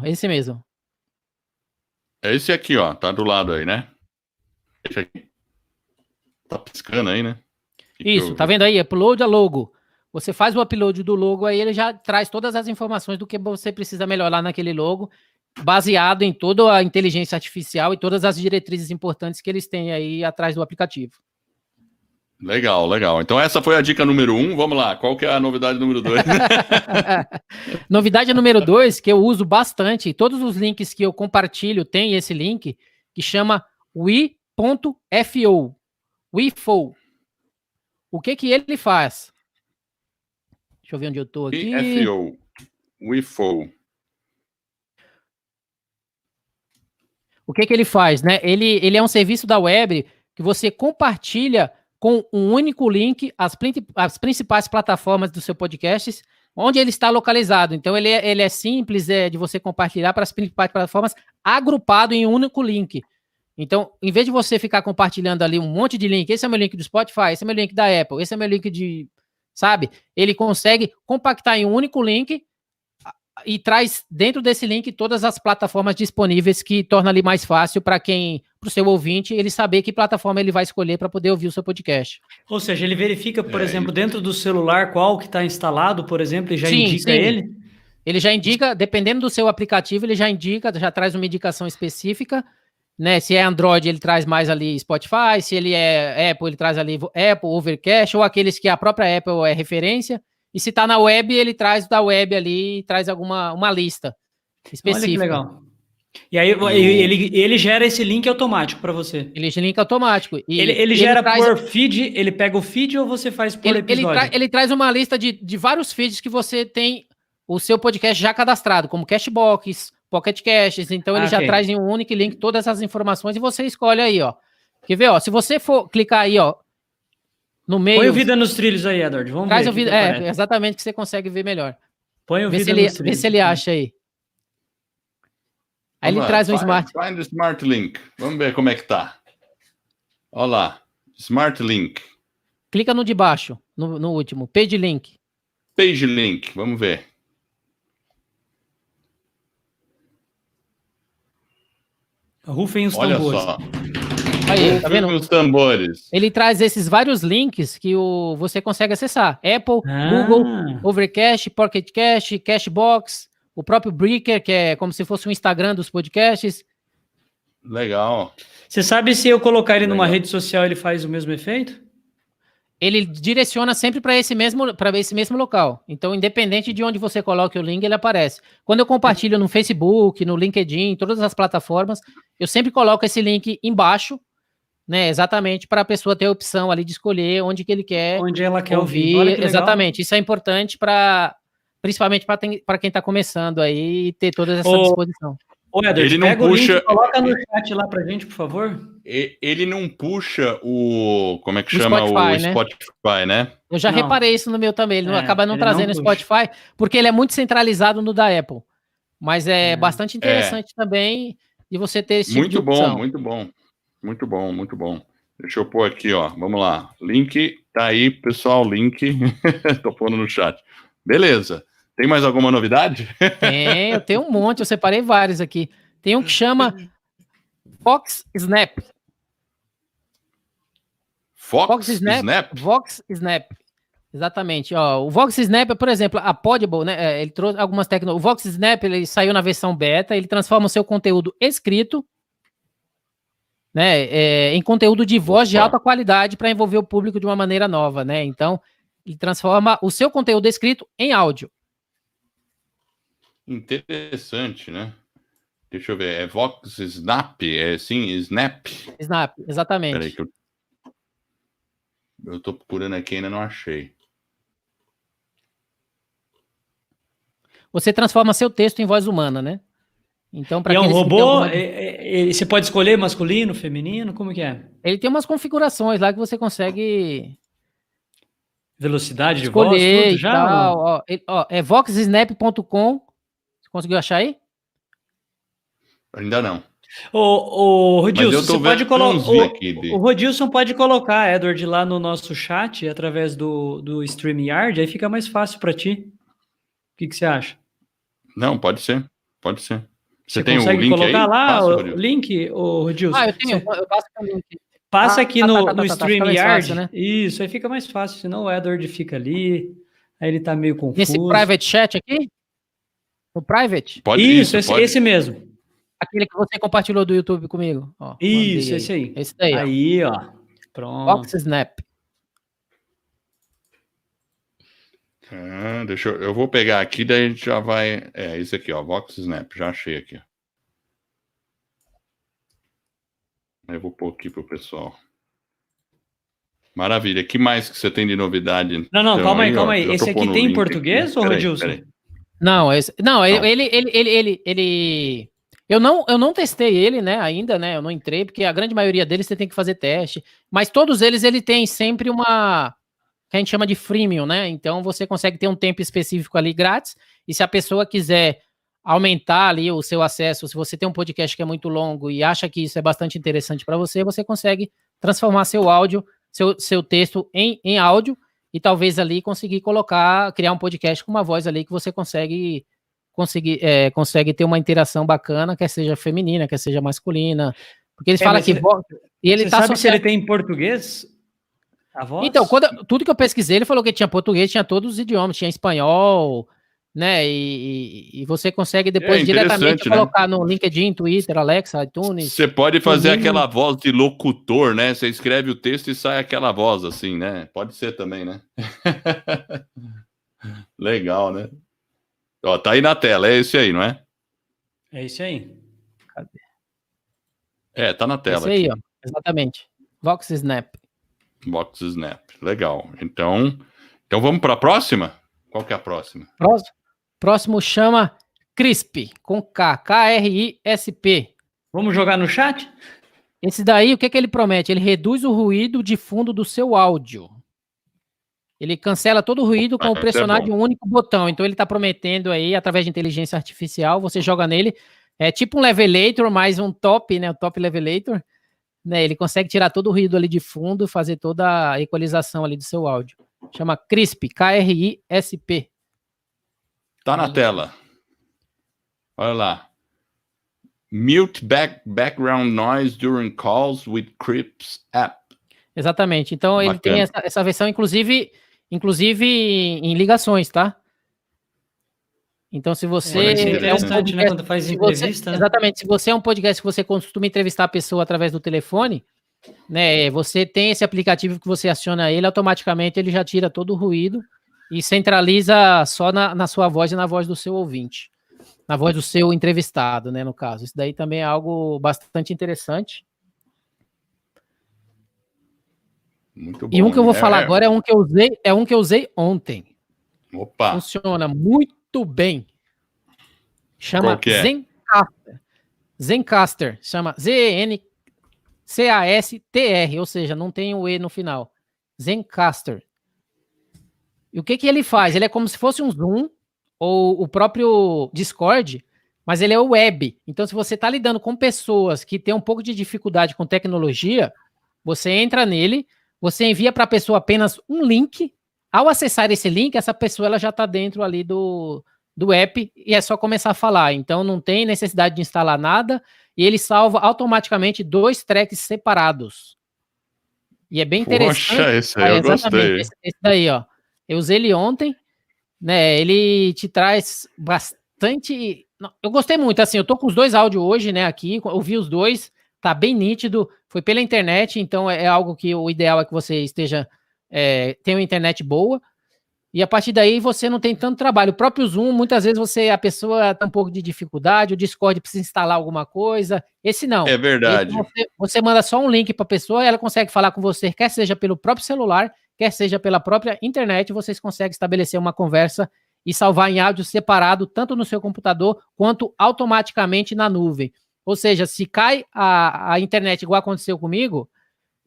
esse mesmo. É esse aqui, ó, tá do lado aí, né? Esse aqui. Tá piscando aí, né? Isso, tá vendo aí? Upload a logo. Você faz o upload do logo aí, ele já traz todas as informações do que você precisa melhorar naquele logo, baseado em toda a inteligência artificial e todas as diretrizes importantes que eles têm aí atrás do aplicativo. Legal, legal. Então essa foi a dica número 1. Vamos lá, qual que é a novidade número 2? Novidade número 2, que eu uso bastante, todos os links que eu compartilho tem esse link, que chama we.fo. WeFo. O que ele faz? Deixa eu ver onde eu tô aqui. WeFo. O que ele faz, né? Ele é um serviço da web que você compartilha com um único link as principais plataformas do seu podcast, onde ele está localizado. Então, ele é simples de você compartilhar para as principais plataformas, agrupado em um único link. Então, em vez de você ficar compartilhando ali um monte de link, esse é meu link do Spotify, esse é meu link da Apple, esse é meu link de... Sabe? Ele consegue compactar em um único link e traz dentro desse link todas as plataformas disponíveis, que torna ali mais fácil para o seu ouvinte, ele saber que plataforma ele vai escolher para poder ouvir o seu podcast. Ou seja, ele verifica, por exemplo, dentro do celular qual que está instalado, por exemplo, e já indica ele? Ele já indica, dependendo do seu aplicativo, ele já indica, já traz uma indicação específica, né? Se é Android, ele traz mais ali Spotify, se ele é Apple, ele traz ali Apple, Overcast, ou aqueles que a própria Apple é referência. E se tá na web, ele traz da web ali, traz uma lista específica. Olha que legal. E aí ele gera esse link automático para você? Ele gera link automático. E ele gera por feed, ele pega o feed ou você faz por episódio? Ele traz uma lista de vários feeds que você tem o seu podcast já cadastrado, como Cashbox, Pocket Casts. Então ele já traz em um único link todas as informações e você escolhe aí, ó. Quer ver, ó? Se você for clicar aí, ó, no meio... Põe o Vida nos Trilhos aí, Edward. Vamos ver. Exatamente, que você consegue ver melhor. Põe o Vida nos Trilhos. Vê se ele acha aí. Aí ele traz um Smart... Find the Smart Link. Vamos ver como é que tá. Olha lá. Smart Link. Clica no de baixo, no último. Page Link. Page Link. Vamos ver. Rufem os tambores. Olha só. Aí, tá vendo? Os tambores. Ele traz esses vários links que você consegue acessar. Apple, Google, Overcast, Pocket Cast, Cashbox, o próprio Breaker, que é como se fosse um Instagram dos podcasts. Legal. Você sabe se eu colocar ele numa rede social, ele faz o mesmo efeito? Ele direciona sempre para esse mesmo local. Então, independente de onde você coloque o link, ele aparece. Quando eu compartilho no Facebook, no LinkedIn, todas as plataformas, eu sempre coloco esse link embaixo, né? Exatamente para a pessoa ter a opção ali de escolher onde que ele quer, onde ela quer ouvir. Olha que exatamente. Isso é importante principalmente para quem está começando aí, ter toda essa disposição. Ô, Edward, ele não pega puxa... o link, coloca no chat lá pra gente, por favor. Ele não puxa o... Como é que chama? Spotify, o Spotify, né? Eu já reparei isso no meu também. Ele acaba não trazendo o Spotify, porque ele é muito centralizado no da Apple. Mas é bastante interessante também de você ter esse tipo de opção. Muito bom. Muito bom, muito bom. Deixa eu pôr aqui, ó. Vamos lá. Link tá aí, pessoal. Link. Tô pondo no chat. Beleza. Tem mais alguma novidade? Tem, eu tenho um monte, eu separei vários aqui. Tem um que chama Vox Snap. Vox Snap? Vox Snap. Exatamente. Ó, o Vox Snap, por exemplo, a Podable, né? Ele trouxe algumas tecnologias. O Vox Snap, ele saiu na versão beta, ele transforma o seu conteúdo escrito, né, em conteúdo de voz de alta qualidade para envolver o público de uma maneira nova, né? Então, ele transforma o seu conteúdo escrito em áudio. Interessante, né? Deixa eu ver. É Vox Snap? É assim? Snap? Snap, exatamente. Peraí que eu tô procurando aqui e ainda não achei. Você transforma seu texto em voz humana, né? Então, para é um robô? Você pode escolher masculino, feminino? Como que é? Ele tem umas configurações lá que você consegue Velocidade de voz, escolher tudo e já? tal. Ó, é voxsnap.com. Você conseguiu achar aí? Ainda não. Ô, Mas Rodilson, eu tô você pode vendo uns colocar. vídeos aqui O Rodilson pode colocar, Edward, lá no nosso chat, através do StreamYard, aí fica mais fácil para ti. O que você acha? Não, pode ser. Pode ser. Você Você tem o consegue link colocar aí? lá Passa, o Rodilson. link, ô, Rodilson? Eu tenho, eu passo pra mim aqui. Passa aqui no Fica mais StreamYard. fácil, né? Isso, aí fica mais fácil, senão o Edward fica ali, aí ele tá meio confuso. Nesse private chat aqui? No private? Pode Isso, pode. esse mesmo. Aquele que você compartilhou do YouTube comigo. Ó, Isso, esse aí. Esse daí, aí, ó. Pronto. voxsnap. Deixa eu vou pegar aqui, daí a gente já vai. É, isso aqui, ó. voxsnap, já achei aqui. Eu vou pôr aqui pro pessoal. Maravilha. Que mais que você tem de novidade? Não, Então, calma aí. ó, Esse aqui tem em português, ou Rodilson? Peraí. Não, ele eu não testei ele, né, ainda, né? Eu não entrei, porque a grande maioria deles você tem que fazer teste. Mas todos eles, ele tem sempre uma que a gente chama de freemium, né? Então você consegue ter um tempo específico ali grátis. E se a pessoa quiser aumentar ali o seu acesso, se você tem um podcast que é muito longo e acha que isso é bastante interessante para você, você consegue transformar seu áudio, seu texto em áudio e talvez ali conseguir criar um podcast com uma voz ali que você consegue ter uma interação bacana, quer seja feminina, quer seja masculina. Porque eles falam que e ele você tá sabe se ele tem em português? A voz? Então, tudo que eu pesquisei, ele falou que tinha português, tinha todos os idiomas, tinha espanhol, né? E você consegue depois diretamente colocar no LinkedIn, Twitter, Alexa, iTunes. Você pode fazer aquela voz de locutor, né? Você escreve o texto e sai aquela voz assim, né? Pode ser também, né? Legal, né? Ó, tá aí na tela, é esse aí, não é? É esse aí. Cadê? É, tá na tela. Esse aí, ó. Exatamente. voxsnap. voxsnap. Legal. Então vamos para a próxima? Qual que é a próxima? Próximo chama Crisp, com K, K-R-I-S-P. Vamos jogar no chat? Esse daí, o que ele promete? Ele reduz o ruído de fundo do seu áudio. Ele cancela todo o ruído com pressionar de um único botão. Então ele está prometendo aí, através de inteligência artificial, você joga nele, é tipo um levelator, mais um top, né? O top levelator. Né, ele consegue tirar todo o ruído ali de fundo e fazer toda a equalização ali do seu áudio. Chama Crisp, K-R-I-S-P. Tá na tela. Olha lá. Mute background noise during calls with Crisp app. Exatamente. Então Bacana. Ele tem essa versão, inclusive em ligações, tá? Então, se você é um podcast, né, quando faz entrevista, né? Exatamente. Se você é um podcast que você costuma entrevistar a pessoa através do telefone, né? Você tem esse aplicativo que você aciona ele, automaticamente ele já tira todo o ruído e centraliza só na sua voz e na voz do seu ouvinte, na voz do seu entrevistado, né? No caso, isso daí também é algo bastante interessante. Muito bom. E um que eu vou falar agora é um que eu usei ontem. Opa. Funciona muito bem. Chama Zencastr. Zencastr. Chama Z-E-N-C-A-S-T-R, ou seja, não tem o E no final. Zencastr. E o que ele faz? Ele é como se fosse um Zoom ou o próprio Discord, mas ele é web. Então, se você está lidando com pessoas que têm um pouco de dificuldade com tecnologia, você entra nele, você envia para a pessoa apenas um link. Ao acessar esse link, essa pessoa ela já está dentro ali do app e é só começar a falar. Então, não tem necessidade de instalar nada e ele salva automaticamente 2 tracks separados. E é bem interessante. Poxa, esse aí eu gostei. Esse daí, ó. Eu usei ele ontem, né? Ele te traz bastante... Eu gostei muito, assim, eu tô com os 2 áudios hoje, né, aqui, ouvi os 2, tá bem nítido, foi pela internet, então é algo que o ideal é que você tenha uma internet boa, e a partir daí você não tem tanto trabalho. O próprio Zoom, muitas vezes a pessoa tem um pouco de dificuldade, o Discord precisa instalar alguma coisa, esse não. É verdade. Você manda só um link para a pessoa e ela consegue falar com você, quer seja pelo próprio celular, quer seja pela própria internet, vocês conseguem estabelecer uma conversa e salvar em áudio separado, tanto no seu computador, quanto automaticamente na nuvem. Ou seja, se cai a internet igual aconteceu comigo,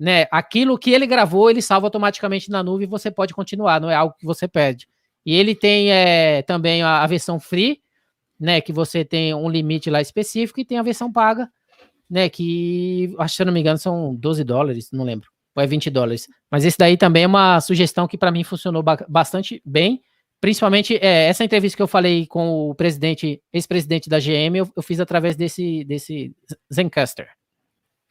né, aquilo que ele gravou, ele salva automaticamente na nuvem e você pode continuar, não é algo que você perde. E ele tem também a versão free, né, que você tem um limite lá específico, e tem a versão paga, né, que, acho que se eu não me engano, são $12, não lembro, ou é $20. Mas esse daí também é uma sugestão que para mim funcionou bastante bem, principalmente essa entrevista que eu falei com o ex-presidente da GM, eu fiz através desse Zencastr.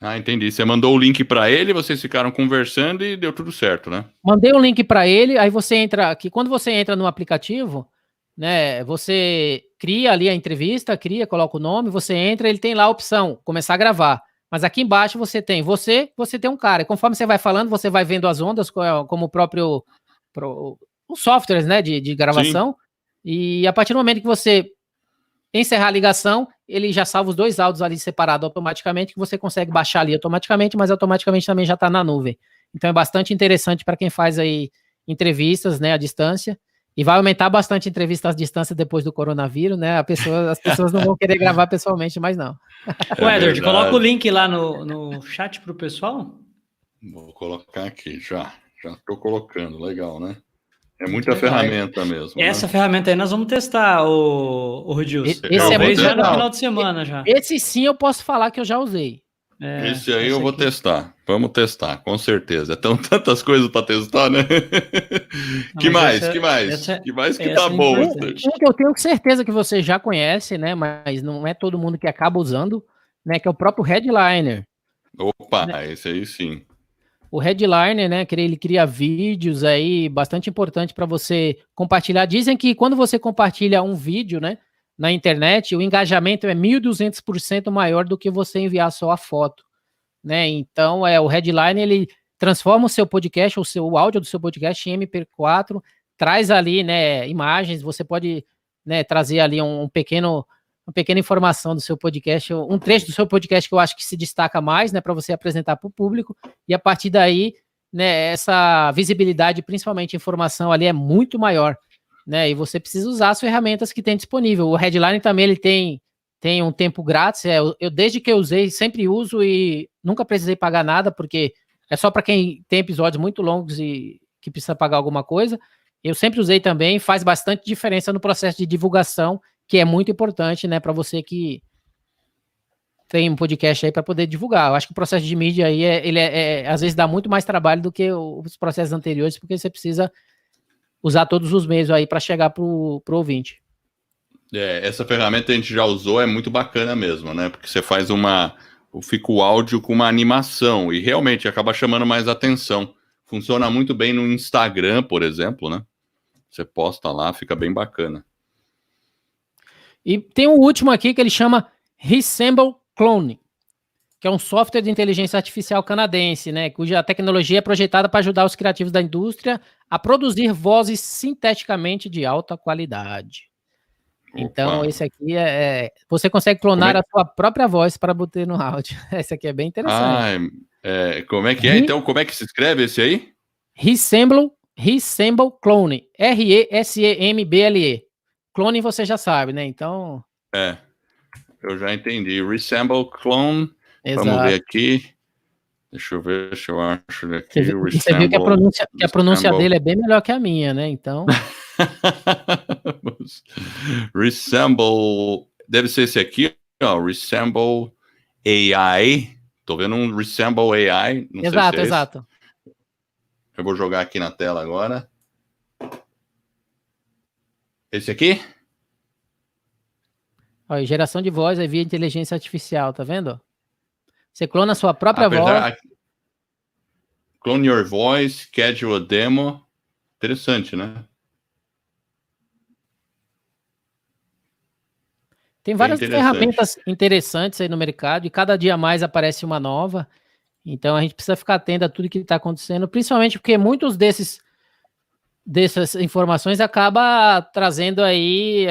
Ah, entendi. Você mandou o link para ele, vocês ficaram conversando e deu tudo certo, né? Mandei um link para ele, aí você entra aqui. Quando você entra no aplicativo, né, você cria ali a entrevista, coloca o nome, você entra, ele tem lá a opção, começar a gravar. Mas aqui embaixo você tem um cara. E conforme você vai falando, você vai vendo as ondas, como o próprio os softwares, né, de gravação. Sim. E a partir do momento que você encerrar a ligação, ele já salva os 2 áudios ali separados automaticamente, que você consegue baixar ali automaticamente, mas automaticamente também já está na nuvem. Então é bastante interessante para quem faz aí entrevistas, né, à distância, e vai aumentar bastante entrevistas à distância depois do coronavírus, né, as pessoas não vão querer gravar pessoalmente, mas não. Edward, coloca o link lá no chat para o pessoal. Vou colocar aqui, já estou colocando, legal, né? É muita ferramenta mesmo. Essa ferramenta aí nós vamos testar, o Rodilson. Talvez já no final de semana já. Esse sim eu posso falar que eu já usei. Esse aí eu vou testar. Vamos testar, com certeza. Então, tantas coisas para testar, né? Que mais que tá bom? Um que eu tenho certeza que você já conhece, né? Mas não é todo mundo que acaba usando, né? Que é o próprio Headliner. Opa, né? Esse aí sim. O Headliner, né, ele cria vídeos aí bastante importante para você compartilhar. Dizem que quando você compartilha um vídeo, né, na internet, o engajamento é 1.200% maior do que você enviar só a foto, né? Então, o Headliner, ele transforma o seu podcast, o áudio do seu podcast em MP4, traz ali, né, imagens, você pode, né, trazer ali uma pequena informação do seu podcast, um trecho do seu podcast que eu acho que se destaca mais, né, para você apresentar para o público, e a partir daí, né, essa visibilidade, principalmente informação ali, é muito maior, né, e você precisa usar as ferramentas que tem disponível. O Headliner também, ele tem um tempo grátis, eu desde que eu usei, sempre uso e nunca precisei pagar nada, porque é só para quem tem episódios muito longos e que precisa pagar alguma coisa. Eu sempre usei também, faz bastante diferença no processo de divulgação, que é muito importante, né, para você que tem um podcast aí para poder divulgar. Eu acho que o processo de mídia aí, às vezes dá muito mais trabalho do que os processos anteriores, porque você precisa usar todos os meios aí para chegar pro ouvinte. Essa ferramenta a gente já usou, é muito bacana mesmo, né, porque você faz fica o áudio com uma animação e realmente acaba chamando mais atenção. Funciona muito bem no Instagram, por exemplo, né? Você posta lá, fica bem bacana. E tem um último aqui que ele chama Resemble Clone, que é um software de inteligência artificial canadense, né, cuja tecnologia é projetada para ajudar os criativos da indústria a produzir vozes sinteticamente de alta qualidade. Opa. Então, esse aqui você consegue clonar a sua própria voz para botar no áudio. Esse aqui é bem interessante. Como é que é? Então, como é que se escreve esse aí? Resemble Clone. R-E-S-E-M-B-L-E. Clone você já sabe, né? Então... eu já entendi. Resemble Clone. Exato. Vamos ver aqui. Deixa eu ver se eu acho aqui. Você viu que a pronúncia dele é bem melhor que a minha, né? Então... Resemble, deve ser esse aqui, ó, Resemble AI. Tô vendo um Resemble AI. Não exato, sei se exato. Eu vou jogar aqui na tela agora. Esse aqui? Ó, geração de voz via inteligência artificial, tá vendo? Você clona a sua própria voz. Clone your voice, schedule a demo. Interessante, né? Tem várias ferramentas interessantes aí no mercado e cada dia mais aparece uma nova. Então a gente precisa ficar atento a tudo que está acontecendo, principalmente porque muitos dessas informações acaba trazendo aí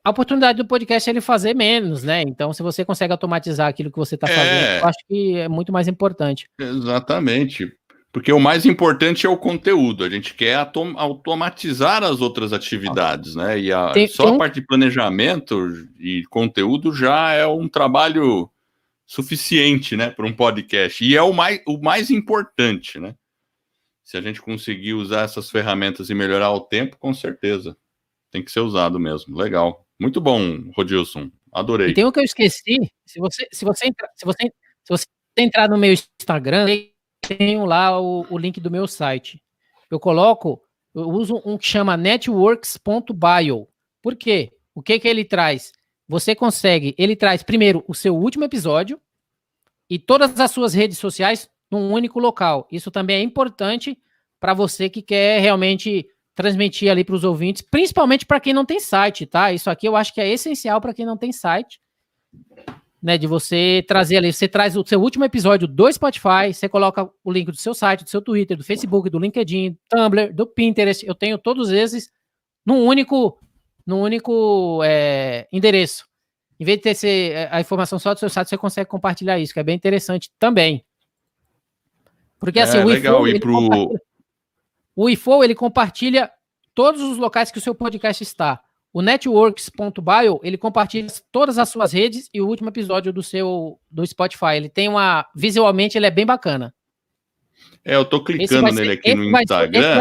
a oportunidade do podcast ele fazer menos, né? Então, se você consegue automatizar aquilo que você está fazendo, eu acho que é muito mais importante. Exatamente. Porque o mais importante é o conteúdo. A gente quer automatizar as outras atividades, né? E a parte de planejamento e conteúdo já é um trabalho suficiente, né, para um podcast. E é o mais importante, né? Se a gente conseguir usar essas ferramentas e melhorar o tempo, com certeza. Tem que ser usado mesmo. Legal. Muito bom, Rodilson. Adorei. E tem um que eu esqueci. Se você entrar no meu Instagram, tenho lá o link do meu site. Eu uso um que chama networks.bio. Por quê? O que ele traz? Ele traz primeiro o seu último episódio e todas as suas redes sociais num único local. Isso também é importante para você que quer realmente transmitir ali para os ouvintes, principalmente para quem não tem site, tá? Isso aqui eu acho que é essencial para quem não tem site, né? De você trazer ali, você traz o seu último episódio do Spotify, você coloca o link do seu site, do seu Twitter, do Facebook, do LinkedIn, Tumblr, do Pinterest. Eu tenho todos esses num único endereço. Em vez de ter a informação só do seu site, você consegue compartilhar isso, que é bem interessante também. Porque assim, o iFlow, ele compartilha todos os locais que o seu podcast está. O networks.bio, ele compartilha todas as suas redes e o último episódio do Spotify. Ele tem visualmente ele é bem bacana. Eu tô clicando nele aqui no Instagram. Esse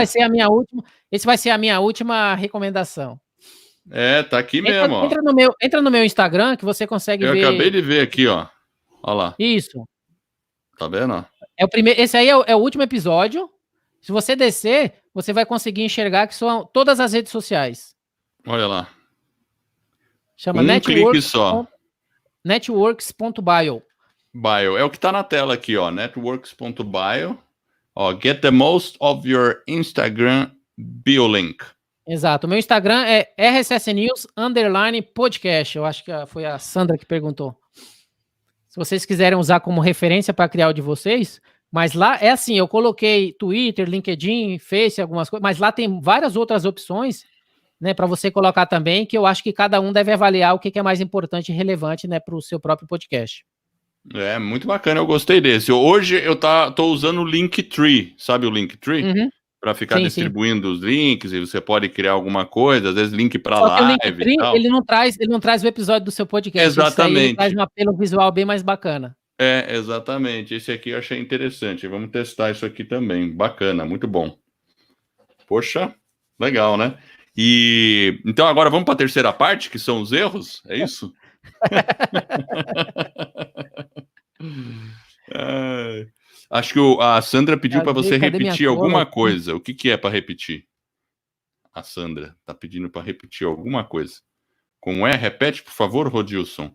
vai ser a minha última recomendação. Tá aqui mesmo, ó. Entra no meu Instagram que você consegue ver. Eu acabei de ver aqui, ó. Olha lá. Isso. Tá vendo? Esse aí é o último episódio. Se você descer, você vai conseguir enxergar que são todas as redes sociais. Olha lá. Chama clique só. Networks.bio. Bio. É o que tá na tela aqui, ó. Networks.bio. Ó, get the most of your Instagram bio link. Exato. O meu Instagram é rssnews_podcast. Eu acho que foi a Sandra que perguntou. Se vocês quiserem usar como referência para criar o de vocês, mas lá é assim, eu coloquei Twitter, LinkedIn, Face, algumas coisas, mas lá tem várias outras opções, né, para você colocar também, que eu acho que cada um deve avaliar o que é mais importante e relevante, né, para o seu próprio podcast. Muito bacana, eu gostei desse. Hoje eu tô usando o Linktree, sabe o Linktree? Uhum. Para ficar distribuindo os links, e você pode criar alguma coisa, às vezes link para live e tal. Ele não traz o episódio do seu podcast. Exatamente. Ele traz um apelo visual bem mais bacana. Exatamente. Esse aqui eu achei interessante. Vamos testar isso aqui também. Bacana, muito bom. Poxa, legal, né? E então agora vamos para a terceira parte, que são os erros, é isso? Acho que a Sandra pediu para você repetir alguma coisa. O que é para repetir? A Sandra está pedindo para repetir alguma coisa. Como é? Repete, por favor, Rodilson.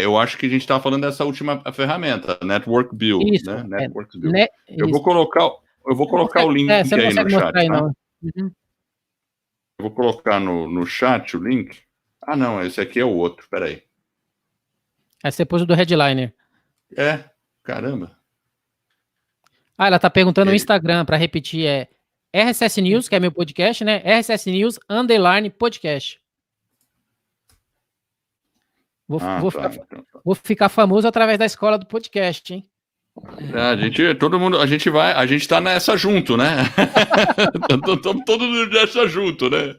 Eu acho que a gente estava falando dessa última ferramenta, Network Build. Isso, né? Network Build. Eu vou colocar o link aí no chat. Tá? Uhum. Eu vou colocar no chat o link. Não, esse aqui é o outro. Peraí. Você pôs o do Headliner. Caramba. Ela tá perguntando no Instagram, para repetir, RSS News, que é meu podcast, né? RSS News_podcast. Vou ficar famoso através da escola do podcast, hein? A gente tá nessa junto, né? Estamos todos nessa junto, né?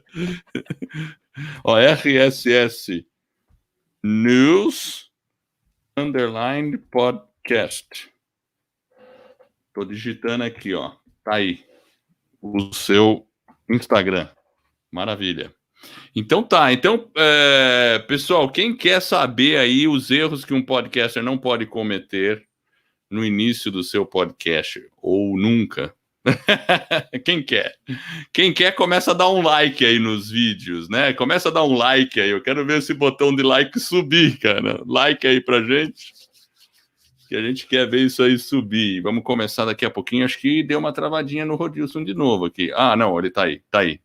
Ó, RSS News_podcast. Tô digitando aqui, ó. Tá aí. O seu Instagram. Maravilha. Então pessoal, quem quer saber aí os erros que um podcaster não pode cometer no início do seu podcast, ou nunca? Quem quer, começa a dar um like aí nos vídeos, né? Começa a dar um like aí, eu quero ver esse botão de like subir, cara. Like aí pra gente, que a gente quer ver isso aí subir. Vamos começar daqui a pouquinho, acho que deu uma travadinha no Rodilson de novo aqui. Não, ele tá aí.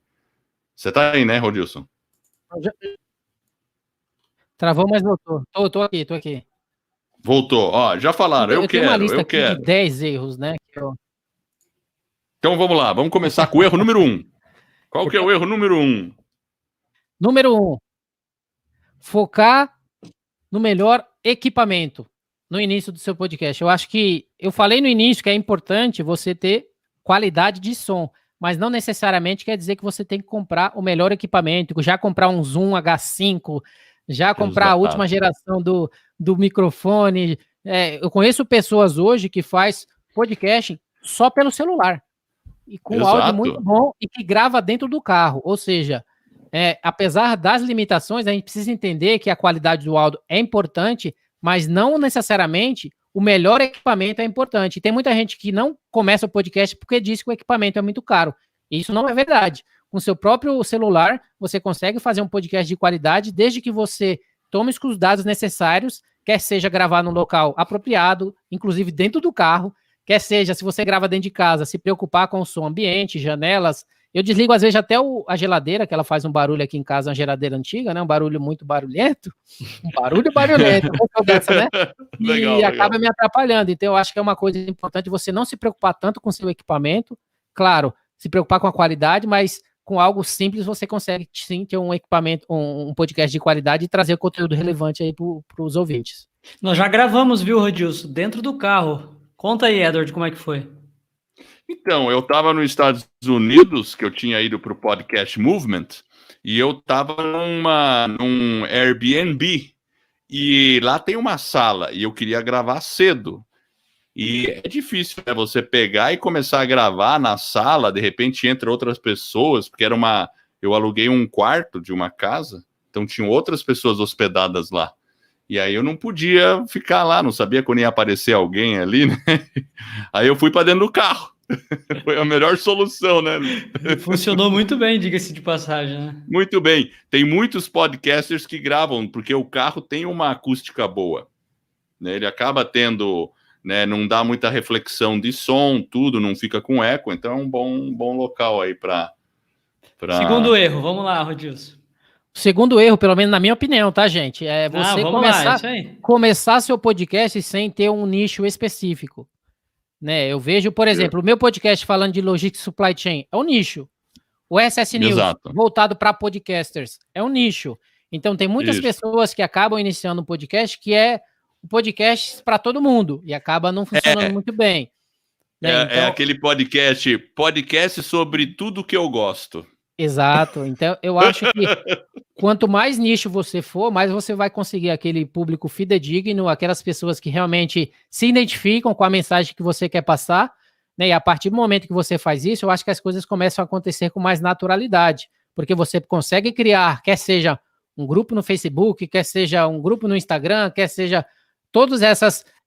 Você tá aí, né, Rodilson? Travou, mas voltou. Tô aqui. Voltou. Já falaram. Eu quero. Uma lista aqui de 10 erros, né? Então vamos lá. Vamos começar com o erro número 1. Qual que é o erro número 1? Número 1. Focar no melhor equipamento no início do seu podcast. Eu acho que eu falei no início que é importante você ter qualidade de som, mas não necessariamente quer dizer que você tem que comprar o melhor equipamento, já comprar um Zoom H5, já comprar a Exato. última geração do microfone. Eu conheço pessoas hoje que faz podcast só pelo celular e com áudio muito bom e que grava dentro do carro. Ou seja, apesar das limitações, a gente precisa entender que a qualidade do áudio é importante, mas não necessariamente o melhor equipamento é importante. E tem muita gente que não começa o podcast porque diz que o equipamento é muito caro. E isso não é verdade. Com seu próprio celular, você consegue fazer um podcast de qualidade desde que você tome os dados necessários, quer seja gravar num local apropriado, inclusive dentro do carro, quer seja, se você grava dentro de casa, se preocupar com o som ambiente, janelas. Eu desligo, às vezes, até a geladeira, que ela faz um barulho aqui em casa, uma geladeira antiga, né? Um barulho muito barulhento. Um barulho barulhento, dessa, né? E acaba me atrapalhando. Então, eu acho que é uma coisa importante você não se preocupar tanto com o seu equipamento. Claro, se preocupar com a qualidade, mas com algo simples você consegue, sim, ter um equipamento, um podcast de qualidade e trazer conteúdo relevante aí para os ouvintes. Nós já gravamos, viu, Rodilson? Dentro do carro. Conta aí, Edward, como é que foi? Então, eu estava nos Estados Unidos, que eu tinha ido para o Podcast Movement, e eu estava num Airbnb, e lá tem uma sala, e eu queria gravar cedo. E é difícil, né, você pegar e começar a gravar na sala, de repente entra outras pessoas, porque eu aluguei um quarto de uma casa, então tinham outras pessoas hospedadas lá. E aí eu não podia ficar lá, não sabia quando ia aparecer alguém ali, né? Aí eu fui para dentro do carro. Foi a melhor solução, né? Funcionou muito bem, diga-se de passagem, né? Muito bem. Tem muitos podcasters que gravam, porque o carro tem uma acústica boa, né? Ele acaba tendo, né, não dá muita reflexão de som, tudo, não fica com eco, então é um bom local aí para... Segundo erro, vamos lá, Rodilson. Segundo erro, pelo menos na minha opinião, tá, gente? É você começar seu podcast sem ter um nicho específico. Né? Eu vejo, por exemplo, o meu podcast falando de Logistics Supply Chain é um nicho. O SS News, voltado para podcasters, é um nicho. Então, tem muitas pessoas que acabam iniciando um podcast que é um podcast para todo mundo e acaba não funcionando muito bem. Né? Então, aquele podcast sobre tudo que eu gosto. Exato. Então, eu acho que quanto mais nicho você for, mais você vai conseguir aquele público fidedigno, aquelas pessoas que realmente se identificam com a mensagem que você quer passar, né? E a partir do momento que você faz isso, eu acho que as coisas começam a acontecer com mais naturalidade, porque você consegue criar, quer seja um grupo no Facebook, quer seja um grupo no Instagram, quer seja todos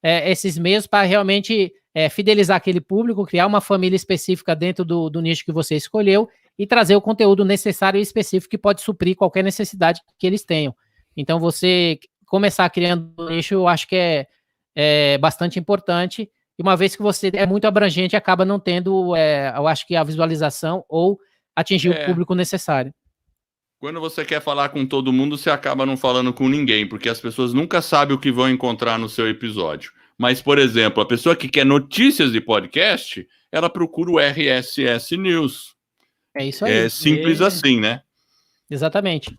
esses meios para realmente fidelizar aquele público, criar uma família específica dentro do nicho que você escolheu e trazer o conteúdo necessário e específico que pode suprir qualquer necessidade que eles tenham. Então, você começar criando um nicho, eu acho que é bastante importante, e uma vez que você é muito abrangente, acaba não tendo, eu acho que a visualização ou atingir o público necessário. Quando você quer falar com todo mundo, você acaba não falando com ninguém, porque as pessoas nunca sabem o que vão encontrar no seu episódio. Mas, por exemplo, a pessoa que quer notícias de podcast, ela procura o RSS News. É isso aí. É simples assim, né? Exatamente.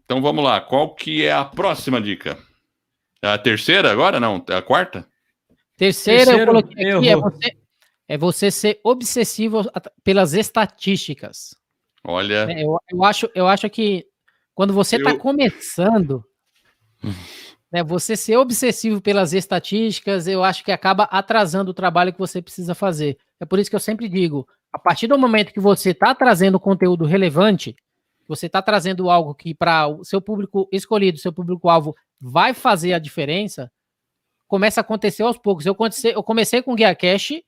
Então vamos lá. Qual que é a próxima dica? A terceira agora? Não, a quarta? Terceira, eu coloquei aqui, é você ser obsessivo pelas estatísticas. Olha... Eu acho que quando você está começando, né, você ser obsessivo pelas estatísticas, eu acho que acaba atrasando o trabalho que você precisa fazer. É por isso que eu sempre digo, a partir do momento que você está trazendo conteúdo relevante, você está trazendo algo que para o seu público escolhido, seu público-alvo, vai fazer a diferença, começa a acontecer aos poucos. Eu comecei com o GuiaCast,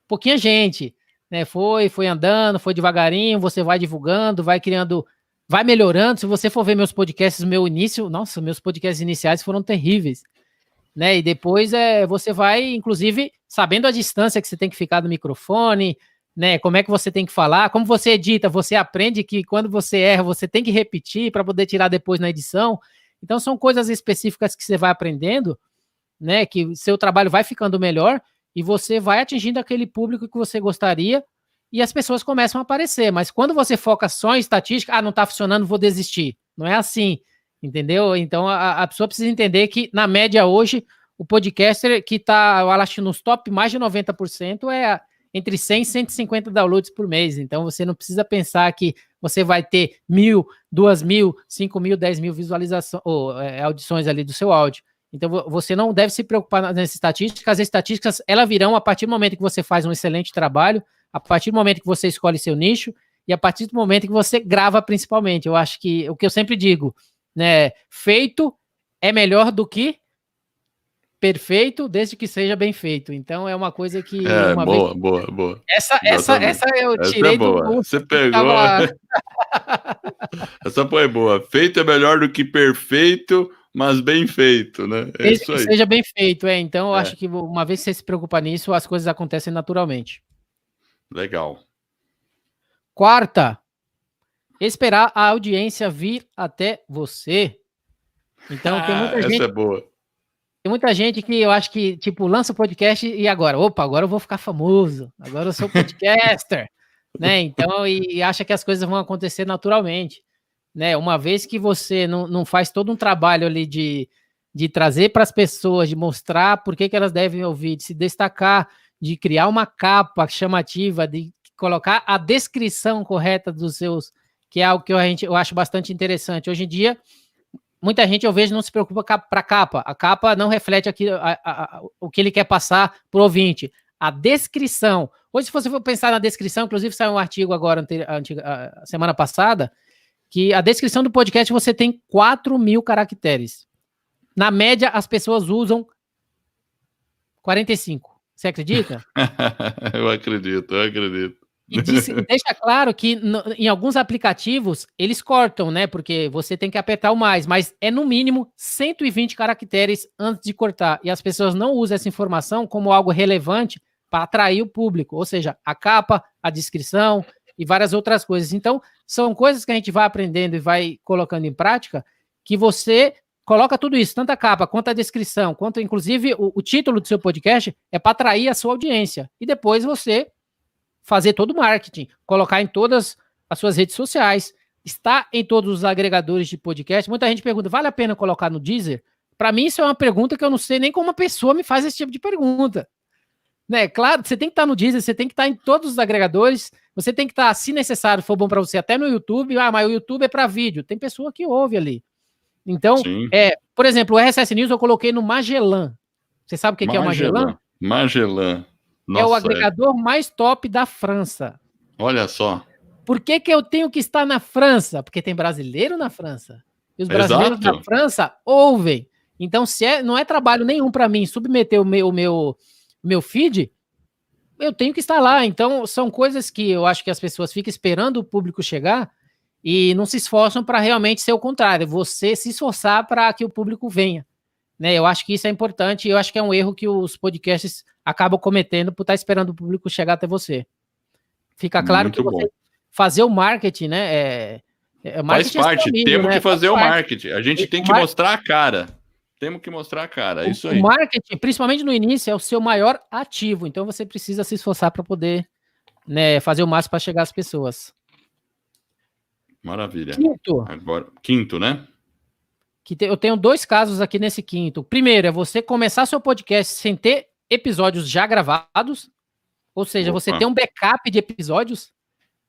pouquinha gente, né? Foi andando, foi devagarinho, você vai divulgando, vai criando, vai melhorando. Se você for ver meus podcasts, meus podcasts iniciais foram terríveis, né? E depois você vai, inclusive, sabendo a distância que você tem que ficar do microfone, né? Como é que você tem que falar, como você edita, você aprende que quando você erra, você tem que repetir para poder tirar depois na edição. Então, são coisas específicas que você vai aprendendo, né? Que seu trabalho vai ficando melhor e você vai atingindo aquele público que você gostaria e as pessoas começam a aparecer. Mas quando você foca só em estatística, não está funcionando, vou desistir. Não é assim, entendeu? Então, a pessoa precisa entender que, na média hoje, o podcaster que está, eu acho, nos top mais de 90% entre 100 e 150 downloads por mês. Então, você não precisa pensar que você vai ter 1.000, 2.000, 5.000, 10.000 visualizações, audições ali do seu áudio. Então, você não deve se preocupar nessas estatísticas. As estatísticas, elas virão a partir do momento que você faz um excelente trabalho, a partir do momento que você escolhe seu nicho e a partir do momento que você grava, principalmente. Eu acho que, o que eu sempre digo, né, feito é melhor do que perfeito, desde que seja bem feito. Então, é uma coisa que... Boa. Essa eu tirei é boa. do... Você pegou... Essa foi boa. Feito é melhor do que perfeito, mas bem feito, né? É Desde isso que aí. seja bem feito, Então, eu acho que uma vez que você se preocupa nisso, as coisas acontecem naturalmente. Legal. Quarta, esperar a audiência vir até você. Então, tem muita gente... Essa é boa. Tem muita gente que eu acho que, tipo, lança o podcast e agora, agora eu vou ficar famoso, agora eu sou podcaster, né? Então, e acha que as coisas vão acontecer naturalmente, né? Uma vez que você não faz todo um trabalho ali de trazer para as pessoas, de mostrar por que elas devem ouvir, de se destacar, de criar uma capa chamativa, de colocar a descrição correta dos seus, que é algo que eu acho bastante interessante. Hoje em dia, muita gente, eu vejo, não se preocupa para a capa. A capa não reflete aqui, o que ele quer passar para o ouvinte. A descrição. Hoje, se você for pensar na descrição, inclusive saiu um artigo agora, semana passada, que a descrição do podcast você tem 4.000 caracteres. Na média, as pessoas usam 45. Você acredita? Eu acredito. E deixa claro que em alguns aplicativos eles cortam, né? Porque você tem que apertar o mais, mas é no mínimo 120 caracteres antes de cortar. E as pessoas não usam essa informação como algo relevante para atrair o público, ou seja, a capa, a descrição e várias outras coisas. Então, são coisas que a gente vai aprendendo e vai colocando em prática, que você coloca tudo isso, tanto a capa quanto a descrição, quanto inclusive o título do seu podcast é para atrair a sua audiência. E depois você fazer todo o marketing, colocar em todas as suas redes sociais, está em todos os agregadores de podcast. Muita gente pergunta, vale a pena colocar no Deezer? Para mim, isso é uma pergunta que eu não sei nem como uma pessoa me faz esse tipo de pergunta. Né? Claro, você tem que estar no Deezer, você tem que estar em todos os agregadores, você tem que estar, se necessário, for bom para você, até no YouTube. Mas o YouTube é para vídeo. Tem pessoa que ouve ali. Então, por exemplo, o RSS News eu coloquei no Magellan. Você sabe o que é o Magellan? Magellan. Nossa, é o agregador mais top da França. Olha só. Por que eu tenho que estar na França? Porque tem brasileiro na França. E os brasileiros na França ouvem. Então, não é trabalho nenhum para mim submeter o meu feed, eu tenho que estar lá. Então, são coisas que eu acho que as pessoas ficam esperando o público chegar e não se esforçam para realmente ser o contrário. Você se esforçar para que o público venha. Né? Eu acho que isso é importante e eu acho que é um erro que os podcasts acabam cometendo por estar esperando o público chegar até você. Fica claro muito que você bom. Fazer o marketing, né? Faz parte, temos que fazer o marketing. A gente tem que mostrar a cara. Temos que mostrar a cara, é isso aí. O marketing, principalmente no início, é o seu maior ativo. Então você precisa se esforçar para poder, né, fazer o máximo para chegar às pessoas. Maravilha. Quinto, né? Eu tenho 2 casos aqui nesse quinto. Primeiro, é você começar seu podcast sem ter episódios já gravados, ou seja, você ter um backup de episódios,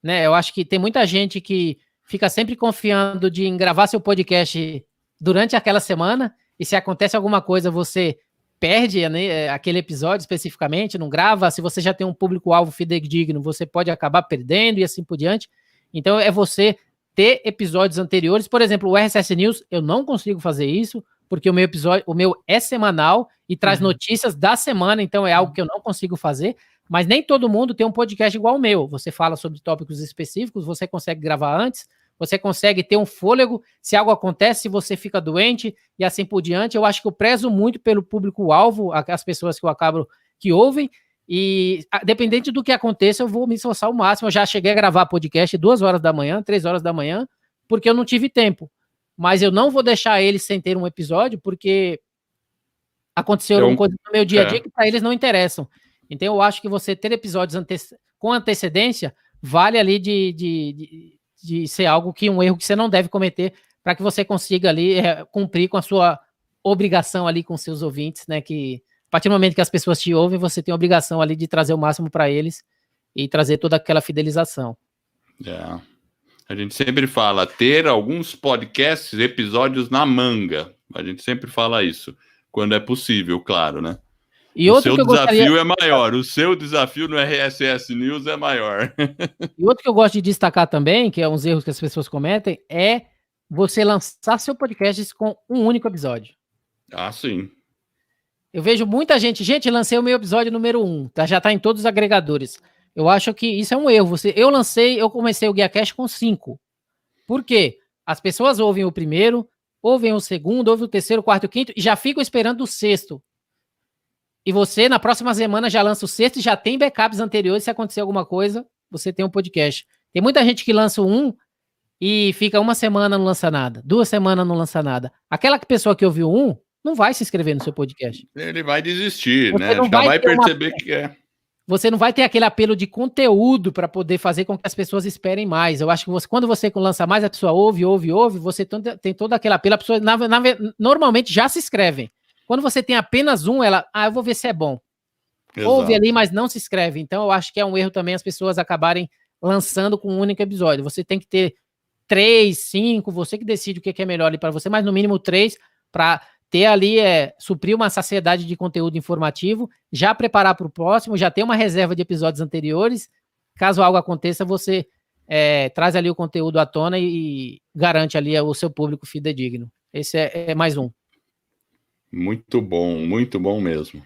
né? Eu acho que tem muita gente que fica sempre confiando em gravar seu podcast durante aquela semana, e se acontece alguma coisa, você perde, né, aquele episódio especificamente, não grava. Se você já tem um público-alvo fidedigno, você pode acabar perdendo e assim por diante. Então, é você ter episódios anteriores. Por exemplo, o RSS News, eu não consigo fazer isso, porque o meu é semanal e traz notícias da semana, então é algo que eu não consigo fazer. Mas nem todo mundo tem um podcast igual o meu. Você fala sobre tópicos específicos, você consegue gravar antes, você consegue ter um fôlego. Se algo acontece, se você fica doente e assim por diante. Eu acho que eu prezo muito pelo público-alvo, as pessoas que eu acabo que ouvem. E, dependente do que aconteça, eu vou me esforçar ao máximo. Eu já cheguei a gravar podcast 2 horas da manhã, 3 horas da manhã, porque eu não tive tempo. Mas eu não vou deixar eles sem ter um episódio, porque aconteceu alguma coisa no meu dia a dia que para eles não interessam. Então, eu acho que você ter episódios com antecedência vale ali de ser algo que um erro que você não deve cometer para que você consiga ali cumprir com a sua obrigação ali com seus ouvintes, né? Que a partir do momento que as pessoas te ouvem, você tem a obrigação ali de trazer o máximo para eles e trazer toda aquela fidelização. A gente sempre fala ter alguns podcasts, episódios na manga. A gente sempre fala isso, quando é possível, claro, né? E o outro seu que eu desafio gostaria... é maior, o seu desafio no RSS News é maior. E outro que eu gosto de destacar também, que é uns erros que as pessoas cometem, é você lançar seu podcast com um único episódio. Ah, sim. Eu vejo muita gente, lancei o meu episódio número 1, tá? Já tá em todos os agregadores. Eu acho que isso é um erro. Eu comecei o GuiaCast com 5. Por quê? As pessoas ouvem o primeiro, ouvem o segundo, ouvem o terceiro, o quarto e o quinto, e já ficam esperando o sexto. E você, na próxima semana, já lança o sexto e já tem backups anteriores. Se acontecer alguma coisa, você tem um podcast. Tem muita gente que lança um e fica uma semana, não lança nada. 2 semanas, não lança nada. Aquela pessoa que ouviu um, não vai se inscrever no seu podcast. Ele vai desistir, Você né? não Já vai ter perceber que é. Você não vai ter aquele apelo de conteúdo para poder fazer com que as pessoas esperem mais. Eu acho que quando você lança mais, a pessoa ouve, você tem todo aquele apelo. A pessoa, normalmente, já se inscrevem. Quando você tem apenas um, eu vou ver se é bom. Exato. Ouve ali, mas não se inscreve. Então, eu acho que é um erro também as pessoas acabarem lançando com um único episódio. Você tem que ter 3, 5, você que decide o que é melhor ali para você, mas no mínimo 3, para ter ali, suprir uma saciedade de conteúdo informativo, já preparar para o próximo, já ter uma reserva de episódios anteriores. Caso algo aconteça, você traz ali o conteúdo à tona e garante ali o seu público fidedigno. Esse é mais um. Muito bom mesmo. O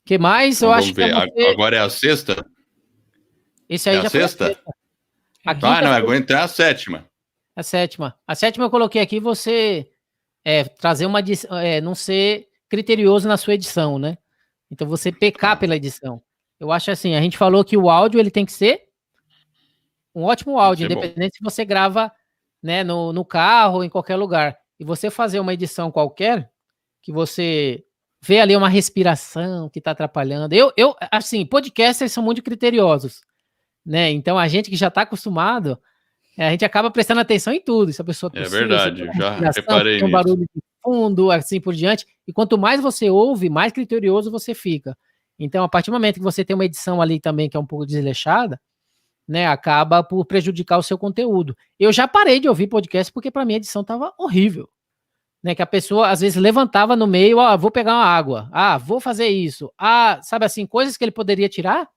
que mais? Então, eu vamos acho ver. que Agora é a sexta? Esse aí é já a sexta? foi a quinta. Não, agora entrar a sétima. A sétima. A sétima eu coloquei aqui, você trazer uma edição, não ser criterioso na sua edição, né? Então você pecar pela edição. Eu acho assim, a gente falou que o áudio ele tem que ser um ótimo áudio, independente se você grava, né, no carro ou em qualquer lugar. E você fazer uma edição qualquer, que você vê ali uma respiração que está atrapalhando. Assim, podcasters são muito criteriosos, né? Então a gente que já está acostumado, a gente acaba prestando atenção em tudo. Se a pessoa tossir, verdade, já reparei tem um barulho de fundo, assim por diante. E quanto mais você ouve, mais criterioso você fica. Então, a partir do momento que você tem uma edição ali também que é um pouco desleixada, né, acaba por prejudicar o seu conteúdo. Eu já parei de ouvir podcast porque para mim a edição estava horrível. Né, que a pessoa às vezes levantava no meio, vou pegar uma água, vou fazer isso, sabe assim, coisas que ele poderia tirar,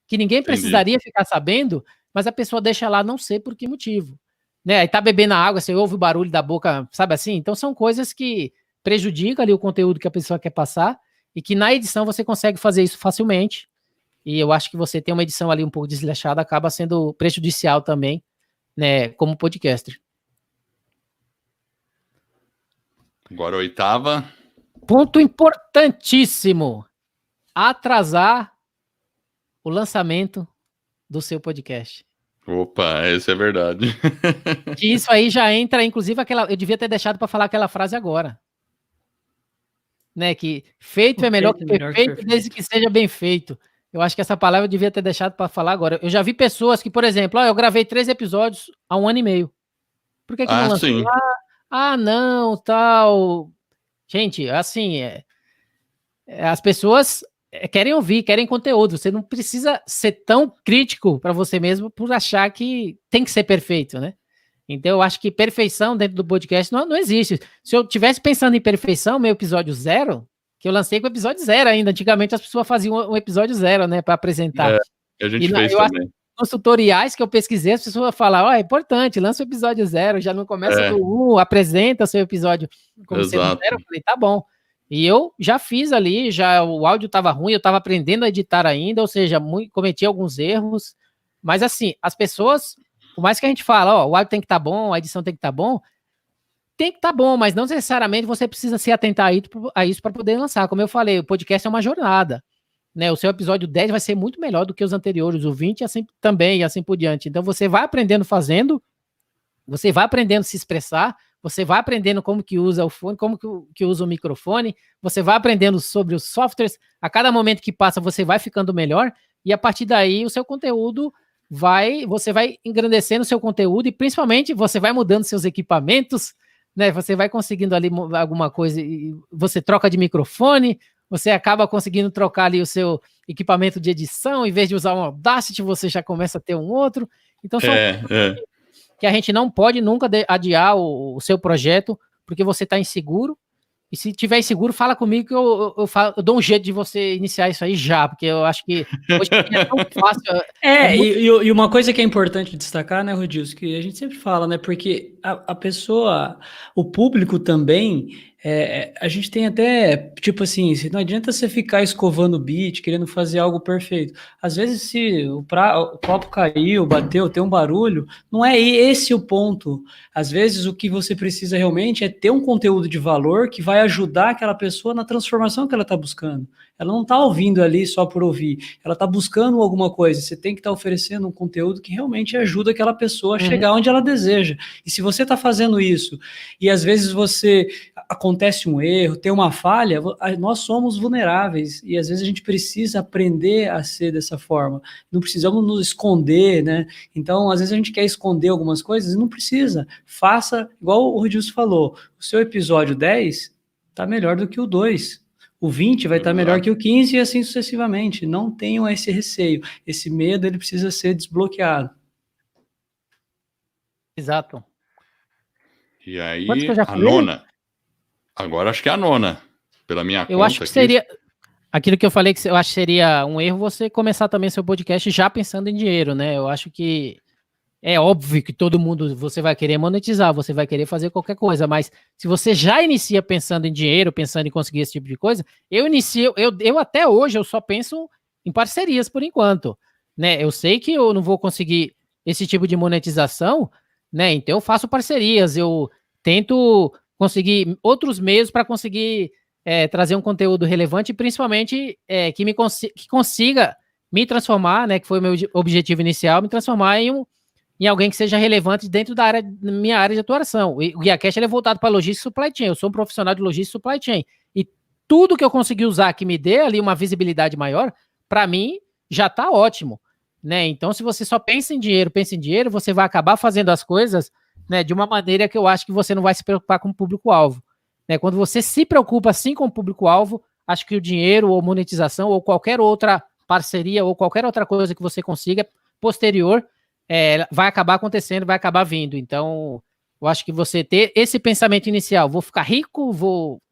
que ninguém precisaria ficar sabendo, mas a pessoa deixa lá, não sei por que motivo. Né, aí tá bebendo a água, você ouve o barulho da boca, sabe assim? Então são coisas que prejudicam ali o conteúdo que a pessoa quer passar e que na edição você consegue fazer isso facilmente. E eu acho que você ter uma edição ali um pouco desleixada acaba sendo prejudicial também, né, como podcaster. Agora a oitava. Ponto importantíssimo: atrasar o lançamento do seu podcast. Opa, isso é verdade. Que isso aí já entra, inclusive, eu devia ter deixado para falar aquela frase agora. Né, que feito é melhor que perfeito, desde que seja bem feito. Eu acho que essa palavra eu devia ter deixado para falar agora. Eu já vi pessoas que, por exemplo, eu gravei 3 episódios há 1 ano e meio. Por que não lançou? Sim. Não, tal. Gente, assim, as pessoas querem ouvir, querem conteúdo. Você não precisa ser tão crítico para você mesmo por achar que tem que ser perfeito, né? Então, eu acho que perfeição dentro do podcast não existe. Se eu tivesse pensando em perfeição, meu episódio 0, que eu lancei com o episódio 0 ainda. Antigamente, as pessoas faziam um episódio 0, né, para apresentar. A gente fez também. Nos tutoriais que eu pesquisei, as pessoas falavam, é importante, lança o episódio 0, já não começa do 1, apresenta seu episódio como sendo 0. Eu falei, tá bom. E eu já fiz ali, o áudio estava ruim, eu estava aprendendo a editar ainda, ou seja, cometi alguns erros. Mas assim, as pessoas, por mais que a gente fale, o áudio tem que estar bom, a edição tem que estar bom, mas não necessariamente você precisa se atentar a isso para poder lançar. Como eu falei, o podcast é uma jornada. Né, o seu episódio 10 vai ser muito melhor do que os anteriores, o 20 assim, também, e assim por diante. Então, você vai aprendendo fazendo, você vai aprendendo a se expressar, você vai aprendendo como que usa o fone, como que usa o microfone, você vai aprendendo sobre os softwares, a cada momento que passa você vai ficando melhor, e a partir daí o seu conteúdo você vai engrandecendo o seu conteúdo, e principalmente você vai mudando seus equipamentos, né, você vai conseguindo ali alguma coisa, e você troca de microfone, você acaba conseguindo trocar ali o seu equipamento de edição, em vez de usar um Audacity, você já começa a ter um outro. Então, são que a gente não pode nunca adiar o seu projeto, porque você está inseguro. E se tiver inseguro, fala comigo que eu dou um jeito de você iniciar isso aí já, porque eu acho que hoje em dia é tão fácil. E uma coisa que é importante destacar, né, Rodilson, que a gente sempre fala, né, porque a pessoa, o público também, a gente tem até, tipo assim, não adianta você ficar escovando o beat, querendo fazer algo perfeito. Às vezes, se o copo caiu, bateu, tem um barulho, não é esse o ponto. Às vezes, o que você precisa realmente é ter um conteúdo de valor que vai ajudar aquela pessoa na transformação que ela está buscando. Ela não está ouvindo ali só por ouvir, ela está buscando alguma coisa. Você tem que estar oferecendo um conteúdo que realmente ajuda aquela pessoa a chegar onde ela deseja. E se você está fazendo isso, e às vezes acontece um erro, tem uma falha, nós somos vulneráveis, e às vezes a gente precisa aprender a ser dessa forma. Não precisamos nos esconder, né? Então, às vezes a gente quer esconder algumas coisas e não precisa. Faça, igual o Rodilson falou, o seu episódio 10 está melhor do que o 2. O 20 vai estar melhor que o 15 e assim sucessivamente. Não tenham esse receio. Esse medo, ele precisa ser desbloqueado. Exato. E aí, a nona. Agora acho que é a nona, pela minha conta. Eu acho que seria... Aquilo que eu falei que eu acho que seria um erro você começar também seu podcast já pensando em dinheiro, né? Eu acho que é óbvio que todo mundo, você vai querer monetizar, você vai querer fazer qualquer coisa, mas se você já inicia pensando em dinheiro, pensando em conseguir esse tipo de coisa, eu até hoje eu só penso em parcerias por enquanto, né? Eu sei que eu não vou conseguir esse tipo de monetização, né? Então eu faço parcerias, eu tento conseguir outros meios para conseguir trazer um conteúdo relevante e principalmente que consiga me transformar, né? Que foi o meu objetivo inicial, me transformar em alguém que seja relevante dentro da minha área de atuação. O GuiaCast é voltado para logística e supply chain. Eu sou um profissional de logística e supply chain. E tudo que eu consegui usar que me dê ali uma visibilidade maior, para mim, já está ótimo. Né? Então, se você só pensa em dinheiro, você vai acabar fazendo as coisas, né, de uma maneira que eu acho que você não vai se preocupar com o público-alvo. Né? Quando você se preocupa assim com o público-alvo, acho que o dinheiro ou monetização ou qualquer outra parceria ou qualquer outra coisa que você consiga posterior vai acabar acontecendo, vai acabar vindo. Então, eu acho que você ter esse pensamento inicial, vou ficar rico, vou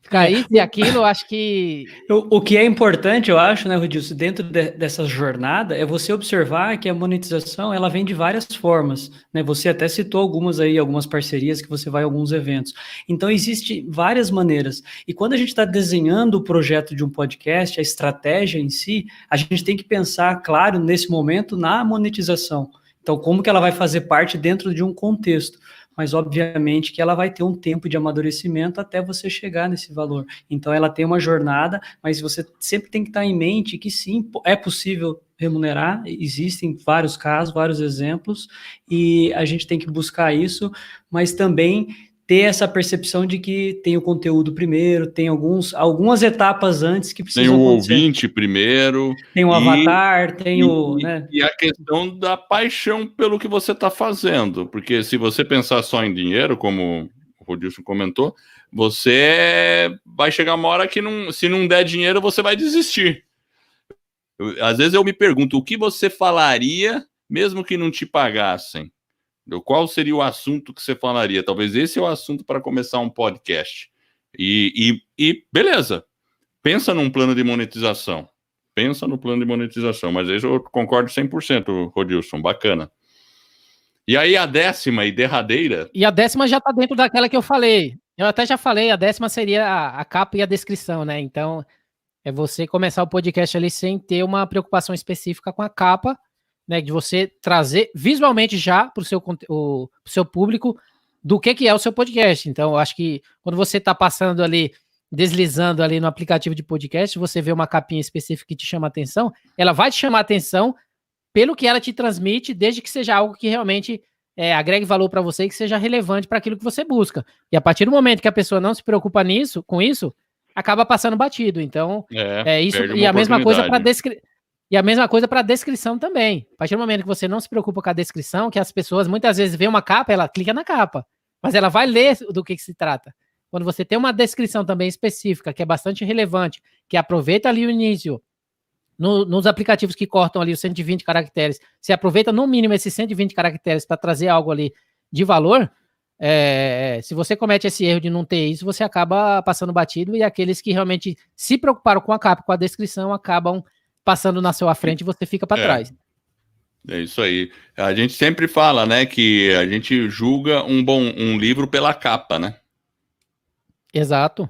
ficar isso e aquilo, eu acho que... O que é importante, eu acho, né, Rodilson, dentro dessa jornada, é você observar que a monetização, ela vem de várias formas, né? Você até citou algumas parcerias que você vai a alguns eventos. Então, existem várias maneiras. E quando a gente está desenhando o projeto de um podcast, a estratégia em si, a gente tem que pensar, claro, nesse momento, na monetização. Então, como que ela vai fazer parte dentro de um contexto? Mas, obviamente, que ela vai ter um tempo de amadurecimento até você chegar nesse valor. Então, ela tem uma jornada, mas você sempre tem que estar em mente que, sim, é possível remunerar, existem vários casos, vários exemplos, e a gente tem que buscar isso, mas também ter essa percepção de que tem o conteúdo primeiro, tem algumas etapas antes que precisam acontecer. Tem o ouvinte primeiro. Tem o avatar, tem o... né? E a questão da paixão pelo que você está fazendo. Porque se você pensar só em dinheiro, como o Rodilson comentou, você vai chegar uma hora que se não der dinheiro, você vai desistir. Às vezes eu me pergunto, o que você falaria mesmo que não te pagassem? Qual seria o assunto que você falaria? Talvez esse é o assunto para começar um podcast. E beleza, pensa num plano de monetização. Pensa no plano de monetização, mas aí eu concordo 100%, Rodilson, bacana. E aí a 10ª e derradeira... E a 10ª já está dentro daquela que eu falei. Eu até já falei, a 10ª seria a capa e a descrição, né? Então, é você começar o podcast ali sem ter uma preocupação específica com a capa, né, de você trazer visualmente já para o seu público do que é o seu podcast. Então, eu acho que quando você está passando ali, deslizando ali no aplicativo de podcast, você vê uma capinha específica que te chama a atenção, ela vai te chamar a atenção pelo que ela te transmite, desde que seja algo que realmente agregue valor para você e que seja relevante para aquilo que você busca. E a partir do momento que a pessoa não se preocupa com isso, acaba passando batido. Então, isso. E a mesma coisa para E a mesma coisa para a descrição também. A partir do momento que você não se preocupa com a descrição, que as pessoas muitas vezes veem uma capa, ela clica na capa, mas ela vai ler do que se trata. Quando você tem uma descrição também específica, que é bastante relevante, que aproveita ali o início nos aplicativos que cortam ali os 120 caracteres, você aproveita no mínimo esses 120 caracteres para trazer algo ali de valor, se você comete esse erro de não ter isso, você acaba passando batido, e aqueles que realmente se preocuparam com a capa, com a descrição, acabam passando na sua frente e você fica para trás. É isso aí. A gente sempre fala, né, que a gente julga um livro pela capa, né? Exato.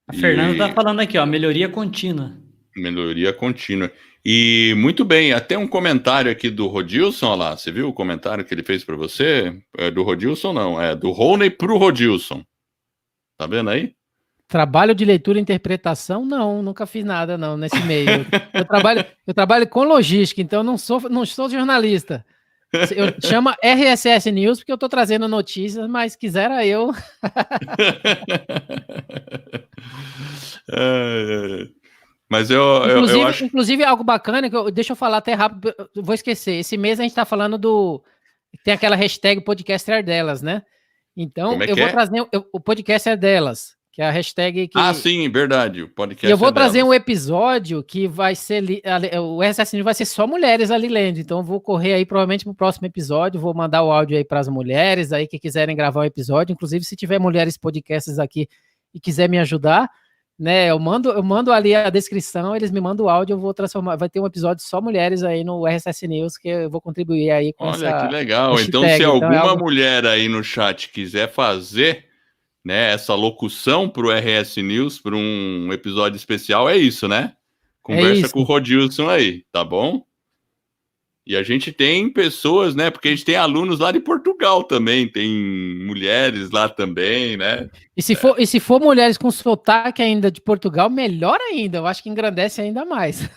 A Fernanda tá falando aqui, ó, melhoria contínua. Melhoria contínua. E muito bem, até um comentário aqui do Rodilson, olha lá, você viu o comentário que ele fez para você? É do Rodilson, não, é do Rony pro Rodilson. Tá vendo aí? Trabalho de leitura e interpretação? Não, nunca fiz nada não nesse meio. Eu trabalho com logística, então não sou jornalista. Eu chamo RSS News porque eu estou trazendo notícias, mas quisera eu. Mas inclusive algo bacana, deixa eu falar até rápido, eu vou esquecer. Esse mês a gente está falando tem aquela hashtag podcaster delas, né? Então eu vou trazer o podcaster delas, que é a hashtag que... Ah, sim, verdade, o podcast. E eu vou trazer um episódio que vai ser... O RSS vai ser só mulheres ali lendo, então eu vou correr aí provavelmente pro próximo episódio, vou mandar o áudio aí para as mulheres aí que quiserem gravar um episódio, inclusive se tiver mulheres podcasters aqui e quiser me ajudar, né, eu mando ali a descrição, eles me mandam o áudio, eu vou transformar, vai ter um episódio só mulheres aí no RSS News, que eu vou contribuir aí com essa... Olha, que legal, então se alguma mulher aí no chat quiser fazer, né, essa locução para o RS News, para um episódio especial, é isso, né? Conversa com o Rodilson aí, tá bom? E a gente tem pessoas, né? Porque a gente tem alunos lá de Portugal também, tem mulheres lá também, né? E se for mulheres com sotaque ainda de Portugal, melhor ainda, eu acho que engrandece ainda mais.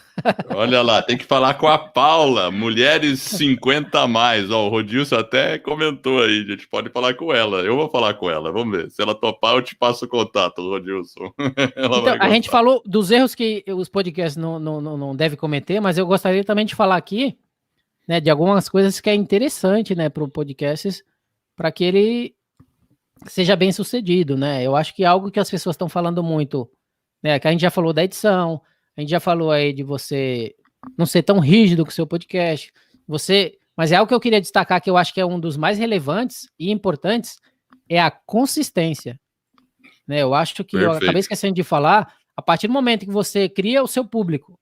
Olha lá, tem que falar com a Paula, mulheres 50 a mais. Ó, o Rodilson até comentou aí, a gente pode falar com ela. Eu vou falar com ela, vamos ver. Se ela topar, eu te passo o contato, Rodilson. Então, a gente falou dos erros que os podcasts não devem cometer, mas eu gostaria também de falar aqui, né, de algumas coisas que é interessante, né, para o podcast, para que ele seja bem sucedido, né? Eu acho que algo que as pessoas estão falando muito, né, que a gente já falou da edição, a gente já falou aí de você não ser tão rígido com o seu podcast, mas é algo que eu queria destacar, que eu acho que é um dos mais relevantes e importantes, é a consistência, né? Eu acho que eu acabei esquecendo de falar, a partir do momento que você cria o seu público,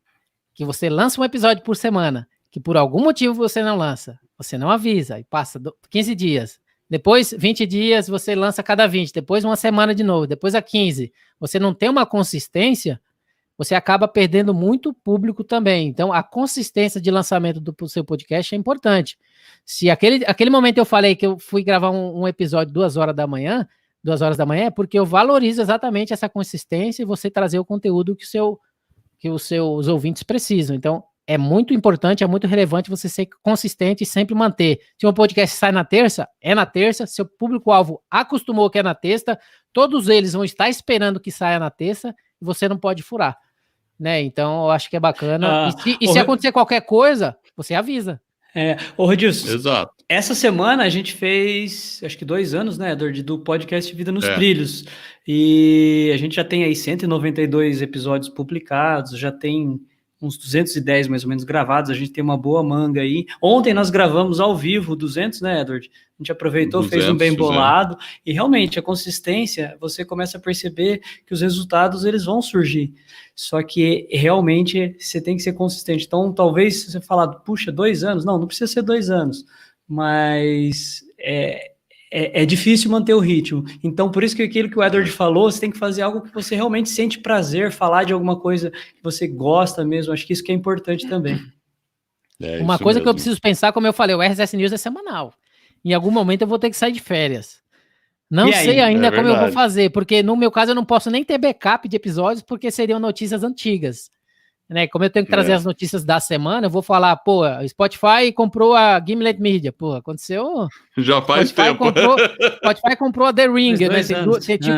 que você lança um episódio por semana, que por algum motivo você não lança, você não avisa, e passa 15 dias, depois 20 dias você lança cada 20, depois uma semana de novo, depois a 15, você não tem uma consistência, você acaba perdendo muito público também. Então, a consistência de lançamento do seu podcast é importante. Se aquele momento eu falei que eu fui gravar um episódio 2 horas da manhã, é porque eu valorizo exatamente essa consistência e você trazer o conteúdo que os seus ouvintes precisam. Então, é muito importante, é muito relevante você ser consistente e sempre manter. Se um podcast sai na terça, é na terça. Seu público-alvo acostumou que é na terça, todos eles vão estar esperando que saia na terça e você não pode furar, né? Então, eu acho que é bacana. Se acontecer qualquer coisa, você avisa. Rodilson, exato. Essa semana a gente fez, acho que 2 anos, né, do podcast Vida nos Trilhos. E a gente já tem aí 192 episódios publicados, já tem uns 210 mais ou menos gravados, a gente tem uma boa manga aí. Ontem nós gravamos ao vivo 200, né, Edward? A gente aproveitou, 200, fez um bem bolado, e realmente a consistência, você começa a perceber que os resultados eles vão surgir, só que realmente você tem que ser consistente. Então talvez você falar, puxa, 2 anos, não precisa ser 2 anos, mas é difícil manter o ritmo. Então, por isso que aquilo que o Edward falou, você tem que fazer algo que você realmente sente prazer, falar de alguma coisa que você gosta mesmo. Acho que isso que é importante também. Uma coisa que eu preciso pensar, como eu falei, o RSS News é semanal. Em algum momento eu vou ter que sair de férias. Não sei ainda como eu vou fazer, porque no meu caso eu não posso nem ter backup de episódios, porque seriam notícias antigas. Né? Como eu tenho que trazer as notícias da semana, eu vou falar, pô, Spotify comprou a Gimlet Media. Pô, aconteceu... Já faz tempo. Spotify comprou a The Ring, né?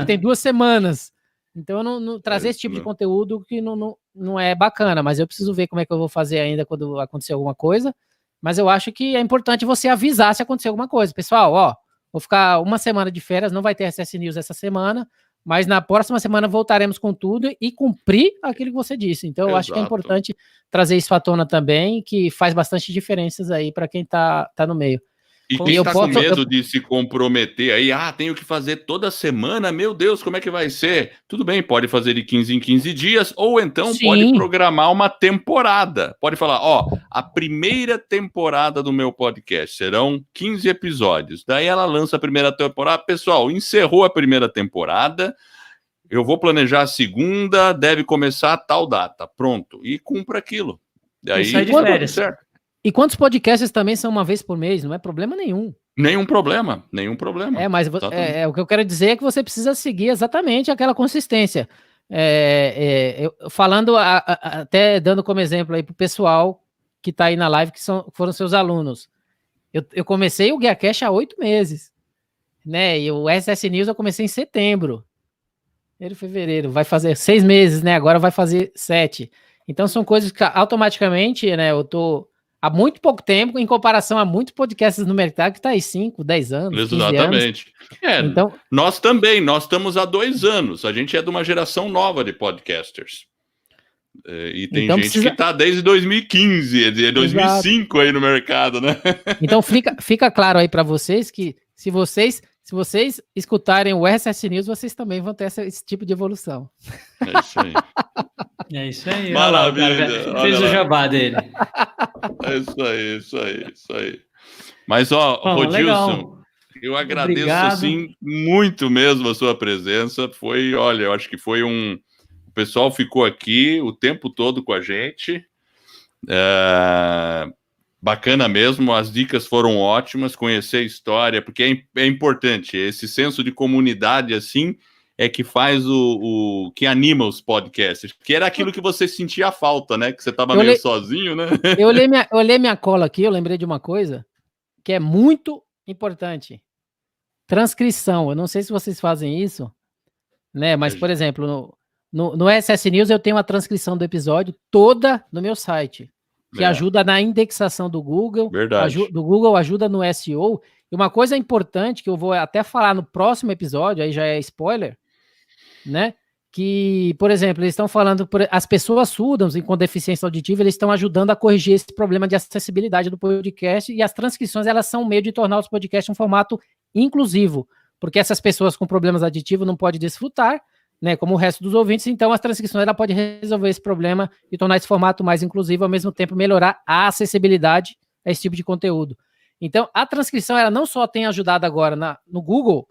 Tem 2 semanas. Então, eu não trazer esse tipo de conteúdo que não é bacana, mas eu preciso ver como é que eu vou fazer ainda quando acontecer alguma coisa. Mas eu acho que é importante você avisar se acontecer alguma coisa. Pessoal, ó, vou ficar uma semana de férias, não vai ter RSS News essa semana, mas na próxima semana voltaremos com tudo e cumprir aquilo que você disse. Então, eu acho que é importante trazer isso à tona também, que faz bastante diferenças aí para quem tá no meio. E quem está com medo de se comprometer aí, tenho que fazer toda semana, meu Deus, como é que vai ser? Tudo bem, pode fazer de 15 em 15 dias, ou então pode programar uma temporada. Pode falar, a primeira temporada do meu podcast serão 15 episódios. Daí ela lança a primeira temporada. Pessoal, encerrou a primeira temporada, eu vou planejar a segunda, deve começar a tal data. Pronto, e cumpra aquilo. Daí sai de férias. Certo. E quantos podcasts também são uma vez por mês? Não é problema nenhum. Nenhum problema. Mas o que eu quero dizer é que você precisa seguir exatamente aquela consistência. Falando, até dando como exemplo aí para o pessoal que está aí na live, que foram seus alunos. Eu comecei o GuiaCast há 8 meses. Né? E o SS News eu comecei em setembro. Fevereiro. Vai fazer 6 meses, né? Agora vai fazer 7. Então são coisas que automaticamente, né? Eu tô há muito pouco tempo, em comparação a muitos podcasts no mercado que está aí 5, 10 anos, 15 Exatamente. anos. Então, nós também, nós estamos há 2 anos. A gente é de uma geração nova de podcasters. E tem então gente que está desde 2015, 2005 Exato. Aí no mercado, né? Então fica claro aí para vocês que se vocês escutarem o RSS News, vocês também vão ter esse tipo de evolução. É isso aí. É isso aí. Maravilha. Fez o jabá dele. É isso aí. Mas, Rodilson, eu agradeço, Obrigado. Assim, muito mesmo a sua presença. Eu acho que foi o pessoal ficou aqui o tempo todo com a gente. Bacana mesmo, as dicas foram ótimas, conhecer a história, porque é importante, esse senso de comunidade, assim, é que faz que anima os podcasts, que era aquilo que você sentia falta, né? Que você estava meio sozinho, né? Eu olhei minha cola aqui, eu lembrei de uma coisa que é muito importante. Transcrição. Eu não sei se vocês fazem isso, né? Mas, por exemplo, no SS News eu tenho a transcrição do episódio toda no meu site, que ajuda na indexação do Google. Verdade. Do Google ajuda no SEO. E uma coisa importante que eu vou até falar no próximo episódio, aí já é spoiler, né? Que, por exemplo, eles estão falando, as pessoas surdas e com deficiência auditiva, eles estão ajudando a corrigir esse problema de acessibilidade do podcast, e as transcrições, elas são um meio de tornar os podcasts um formato inclusivo, porque essas pessoas com problemas auditivos não podem desfrutar, né, como o resto dos ouvintes, então as transcrições, ela pode resolver esse problema e tornar esse formato mais inclusivo, ao mesmo tempo melhorar a acessibilidade a esse tipo de conteúdo. Então, a transcrição, ela não só tem ajudado agora no Google,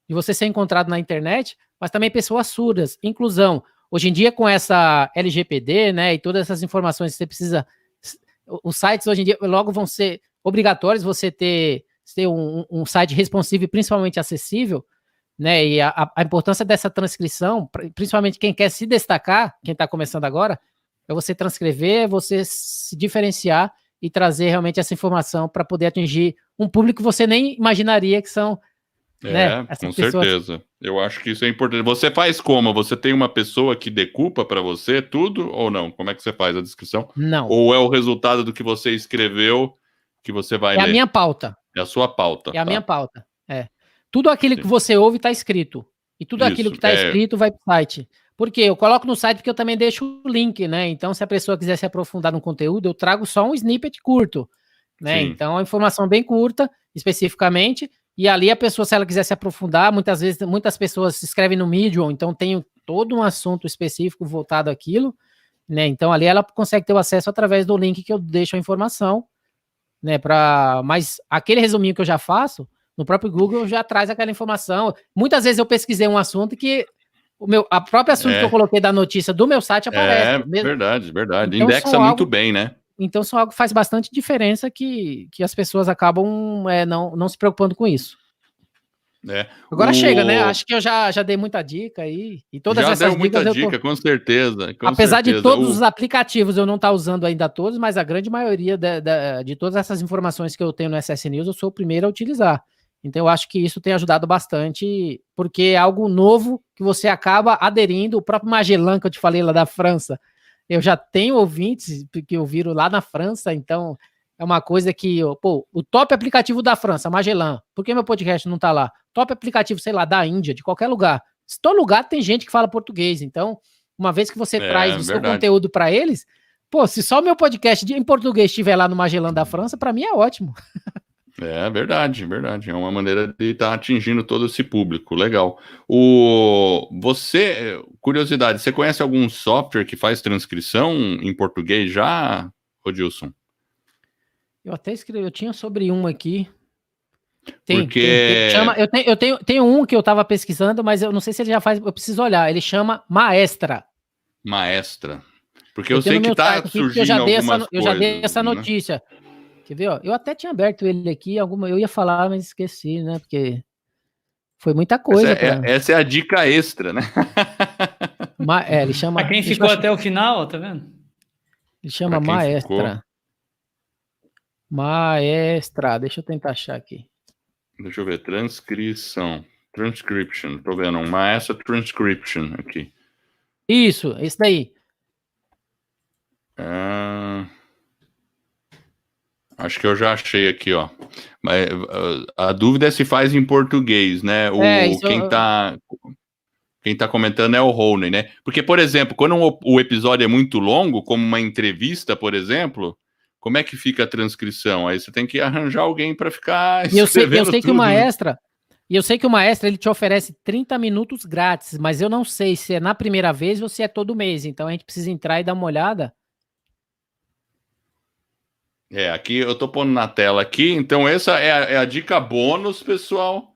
de você ser encontrado na internet, mas também pessoas surdas, inclusão. Hoje em dia, com essa LGPD, né, e todas essas informações que você precisa, os sites hoje em dia logo vão ser obrigatórios você ter um site responsivo e principalmente acessível, né, e a importância dessa transcrição, principalmente quem quer se destacar, quem está começando agora, é você transcrever, você se diferenciar e trazer realmente essa informação para poder atingir um público que você nem imaginaria que são. Né, com certeza. Eu acho que isso é importante. Você faz como? Você tem uma pessoa que decupa para você tudo ou não? Como é que você faz a descrição? Não. Ou é o resultado do que você escreveu que você vai ler? É a minha pauta. É a sua pauta. É a minha pauta. Tudo aquilo que você ouve está escrito. E tudo aquilo que está escrito vai para o site. Por quê? Eu coloco no site porque eu também deixo o link, né? Então, se a pessoa quiser se aprofundar no conteúdo, eu trago só um snippet curto, né? Sim. Então, a informação bem curta, especificamente, e ali a pessoa, se ela quiser se aprofundar, muitas pessoas se escrevem no Medium, então tem todo um assunto específico voltado àquilo, né? Então, ali ela consegue ter o acesso através do link que eu deixo a informação, né? Mas aquele resuminho que eu já faço, no próprio Google já traz aquela informação. Muitas vezes eu pesquisei um assunto que a própria assunto que eu coloquei da notícia do meu site aparece. Verdade. Então, indexa muito bem, né? Então, são algo que faz bastante diferença que as pessoas acabam não se preocupando com isso. Agora chega, né? Acho que eu já dei muita dica aí. E todas já essas deu muita dica, com certeza. Apesar de todos os aplicativos eu não estar usando ainda todos, mas a grande maioria de todas essas informações que eu tenho no SS News, eu sou o primeiro a utilizar. Então, eu acho que isso tem ajudado bastante, porque é algo novo que você acaba aderindo. O próprio Magellan, que eu te falei lá da França, eu já tenho ouvintes que ouviram lá na França, então é uma coisa que, o top aplicativo da França, Magellan, por que meu podcast não tá lá? Top aplicativo, sei lá, da Índia, de qualquer lugar, Se todo lugar tem gente que fala português, então, uma vez que você traz o seu verdade. conteúdo para eles, pô, se só o meu podcast em português estiver lá no Magellan da França, para mim é ótimo. É verdade, verdade. É uma maneira de estar atingindo todo esse público. Legal. Curiosidade, você conhece algum software que faz transcrição em português já, Rodilson? Eu até escrevi, eu tinha sobre um aqui. Porque Chama, tenho um que eu estava pesquisando, mas eu não sei se ele já faz, eu preciso olhar. Ele chama Maestra. Maestra. Porque eu sei tenho no que meu tá site aqui, surgindo eu já dei algumas eu já dei coisas, essa né? notícia. Quer ver, ó? Eu até tinha aberto ele aqui, eu ia falar, mas esqueci, né? Porque foi muita coisa. Essa é a dica extra, né? Ele chama. Pra quem ficou até o final, ó, tá vendo? Ele chama Pra quem Maestra. Maestra. Deixa eu tentar achar aqui. Deixa eu ver. Transcription. Tô vendo. Maestra Transcription aqui. Isso, esse daí. Acho que eu já achei aqui, ó. Mas a dúvida é se faz em português, né? Quem tá comentando é o Rony, né? Porque, por exemplo, quando o episódio é muito longo, como uma entrevista, por exemplo, como é que fica a transcrição? Aí você tem que arranjar alguém para ficar escrevendo eu sei tudo, que o Maestra, e eu sei que o Maestra ele te oferece 30 minutos grátis, mas eu não sei se é na primeira vez ou se é todo mês. Então a gente precisa entrar e dar uma olhada. Aqui eu tô pondo na tela aqui. Então essa é a dica bônus, pessoal.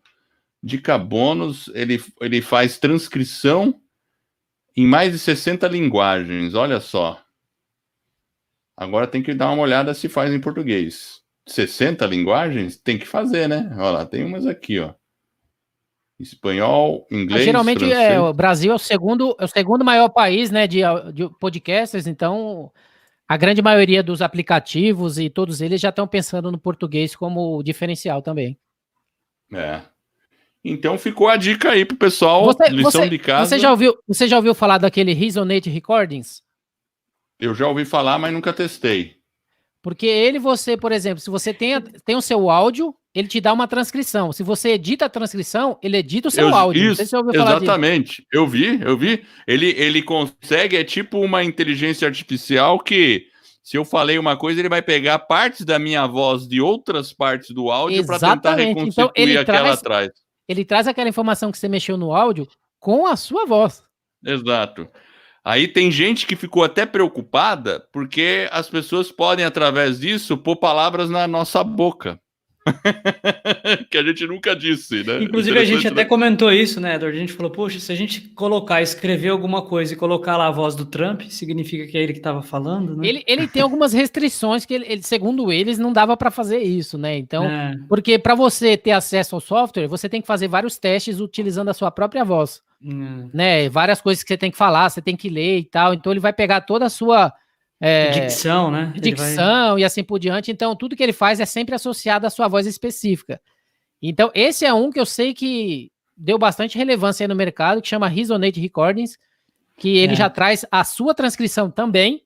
Dica bônus, ele faz transcrição em mais de 60 linguagens. Olha só. Agora tem que dar uma olhada se faz em português. 60 linguagens? Tem que fazer, né? Olha lá, tem umas aqui, ó. Espanhol, inglês, geralmente francês. o Brasil é o segundo maior país, né, de podcasters, então a grande maioria dos aplicativos e todos eles já estão pensando no português como diferencial também. Então ficou a dica aí pro pessoal, lição de casa. Você já ouviu falar daquele Resonate Recordings? Eu já ouvi falar, mas nunca testei. Porque por exemplo, se você tem o seu áudio, ele te dá uma transcrição. Se você edita a transcrição, ele edita o seu áudio. Não sei se você ouviu falar disso. Exatamente. Eu vi. Ele consegue, é tipo uma inteligência artificial que, se eu falei uma coisa, ele vai pegar partes da minha voz de outras partes do áudio para tentar reconstituir aquela atrás. Ele traz aquela informação que você mexeu no áudio com a sua voz. Exato. Aí tem gente que ficou até preocupada porque as pessoas podem, através disso, pôr palavras na nossa boca. Que a gente nunca disse, né? Inclusive a gente até comentou isso, né, Eduardo? A gente falou, poxa, se a gente escrever alguma coisa e colocar lá a voz do Trump, significa que é ele que estava falando, né? Ele tem algumas restrições que segundo eles, não dava para fazer isso, né? Então, porque para você ter acesso ao software, você tem que fazer vários testes utilizando a sua própria voz. Né? Várias coisas que você tem que falar, você tem que ler e tal. Então ele vai pegar toda a sua dicção, né? Dicção e assim por diante. Então tudo que ele faz é sempre associado à sua voz específica. Então esse é um que eu sei que deu bastante relevância aí no mercado, que chama Resonate Recordings, que ele já traz a sua transcrição também.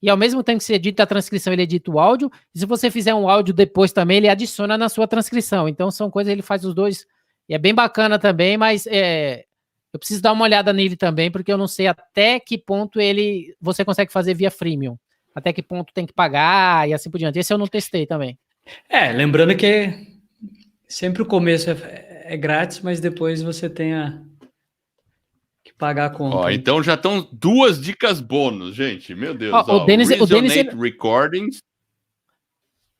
E ao mesmo tempo que você edita a transcrição, ele edita o áudio. E se você fizer um áudio depois também, ele adiciona na sua transcrição. Então são coisas, ele faz os dois. E é bem bacana também, mas eu preciso dar uma olhada nele também, porque eu não sei até que ponto você consegue fazer via freemium. Até que ponto tem que pagar e assim por diante. Esse eu não testei também. Lembrando que sempre o começo é grátis, mas depois você tem que pagar a conta. Então já estão 2 dicas bônus, gente. Meu Deus. O Denis Recordings.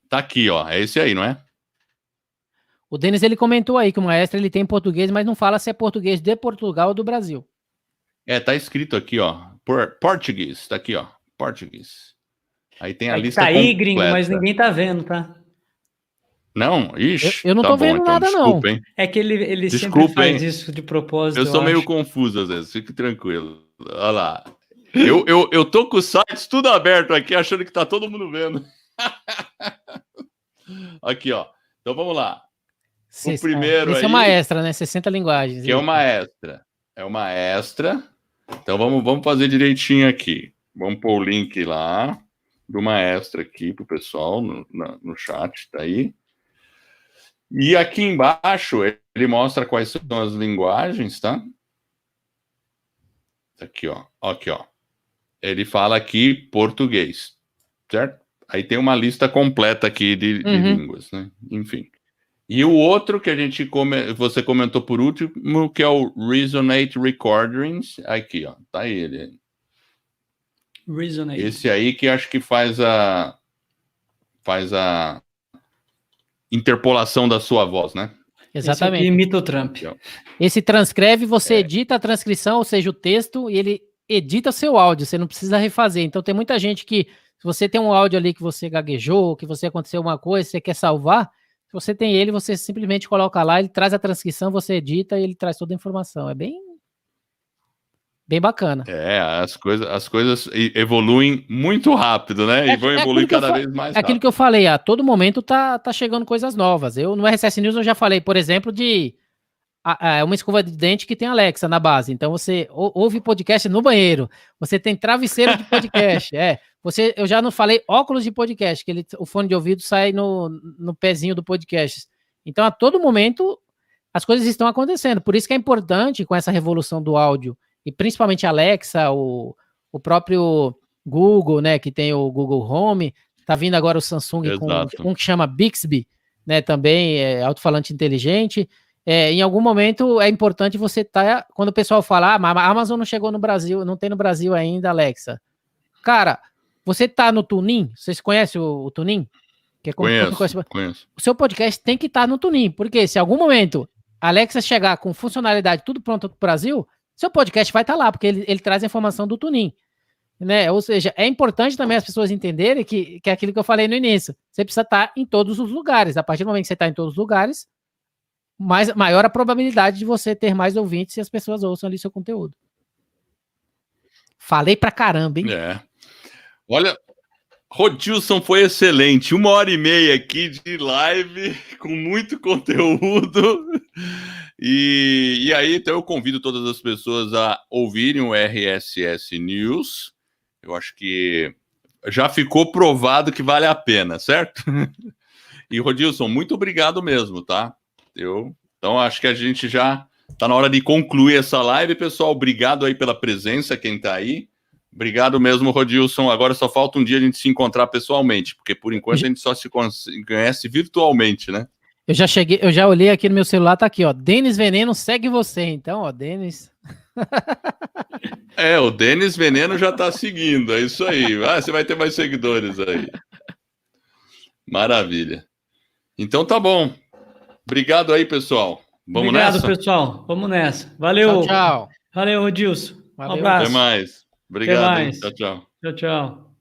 Tá aqui, ó. É esse aí, não é? O Denis, ele comentou aí que o Maestra ele tem português, mas não fala se é português de Portugal ou do Brasil. Tá escrito aqui, ó. Português. Tá aqui, ó. Português. Aí tem a lista completa. Tá aí, completa. gringo, mas ninguém tá vendo, tá? Não? Ixi. Eu não tô vendo então, nada, desculpa, não. Hein? É que ele sempre faz isso de propósito. Eu sou meio confuso às vezes. Fique tranquilo. Olha lá. Eu tô com os sites tudo aberto aqui, achando que tá todo mundo vendo. Aqui, ó. Então vamos lá. O primeiro esse aí, é uma extra, né? 60 linguagens. Que é uma extra. É uma extra. Então vamos fazer direitinho aqui. Vamos pôr o link lá de uma extra aqui pro pessoal no chat, tá aí. E aqui embaixo ele mostra quais são as linguagens, tá? Aqui, ó. Aqui, ó. Ele fala aqui português, certo? Aí tem uma lista completa aqui de línguas, né? Enfim. E o outro que você comentou por último, que é o Resonate Recordings. Aqui, ó. Tá ele. Resonate. Esse aí que acho que faz a interpolação da sua voz, né? Exatamente. Esse aqui imita o Trump. Esse transcreve, você edita a transcrição, ou seja, o texto, e ele edita seu áudio, você não precisa refazer. Então tem muita gente que, se você tem um áudio ali que você gaguejou, que você aconteceu uma coisa, você quer salvar, se você tem ele, você simplesmente coloca lá, ele traz a transcrição, você edita e ele traz toda a informação. É bem bacana. As coisas evoluem muito rápido, né? E vão evoluir cada vez mais rápido. É aquilo que eu falei, a todo momento tá chegando coisas novas. No RSS News eu já falei, por exemplo, de uma escova de dente que tem Alexa na base. Então você ouve podcast no banheiro. Você tem travesseiro de podcast. Eu já não falei óculos de podcast, que o fone de ouvido sai no pezinho do podcast. Então a todo momento as coisas estão acontecendo. Por isso que é importante, com essa revolução do áudio, e principalmente Alexa, o próprio Google, né, que tem o Google Home, tá vindo agora o Samsung com um que chama Bixby, né, também alto-falante inteligente. Em algum momento é importante você quando o pessoal fala, a Amazon não chegou no Brasil, não tem no Brasil ainda, Alexa. Cara, você tá no TuneIn? Vocês conhecem o TuneIn? Que é como Conheço. O seu podcast tem que estar no TuneIn, porque se em algum momento a Alexa chegar com funcionalidade tudo pronto pro Brasil, seu podcast vai estar lá, porque ele traz a informação do TuneIn. Né? Ou seja, é importante também as pessoas entenderem que é aquilo que eu falei no início. Você precisa estar em todos os lugares. A partir do momento que você está em todos os lugares, maior a probabilidade de você ter mais ouvintes e as pessoas ouçam ali seu conteúdo. Falei pra caramba, hein? Olha, Rodilson foi excelente. 1h30 aqui de live, com muito conteúdo. E aí, então, eu convido todas as pessoas a ouvirem o RSS News. Eu acho que já ficou provado que vale a pena, certo? E, Rodilson, muito obrigado mesmo, tá? Então, acho que a gente já tá na hora de concluir essa live, pessoal. Obrigado aí pela presença, quem tá aí. Obrigado mesmo, Rodilson. Agora só falta um dia a gente se encontrar pessoalmente, porque por enquanto a gente só se conhece virtualmente, né? Eu já olhei aqui no meu celular, tá aqui, ó. Denis Veneno segue você, então, ó, Denis. O Denis Veneno já tá seguindo, é isso aí. Você vai ter mais seguidores aí. Maravilha. Então tá bom. Obrigado aí, pessoal. Vamos nessa? Obrigado, pessoal. Vamos nessa. Valeu. Tchau. Valeu, Rodilson. Valeu. Um abraço. Até mais. Obrigado. Até mais. Tchau, tchau. Tchau, tchau.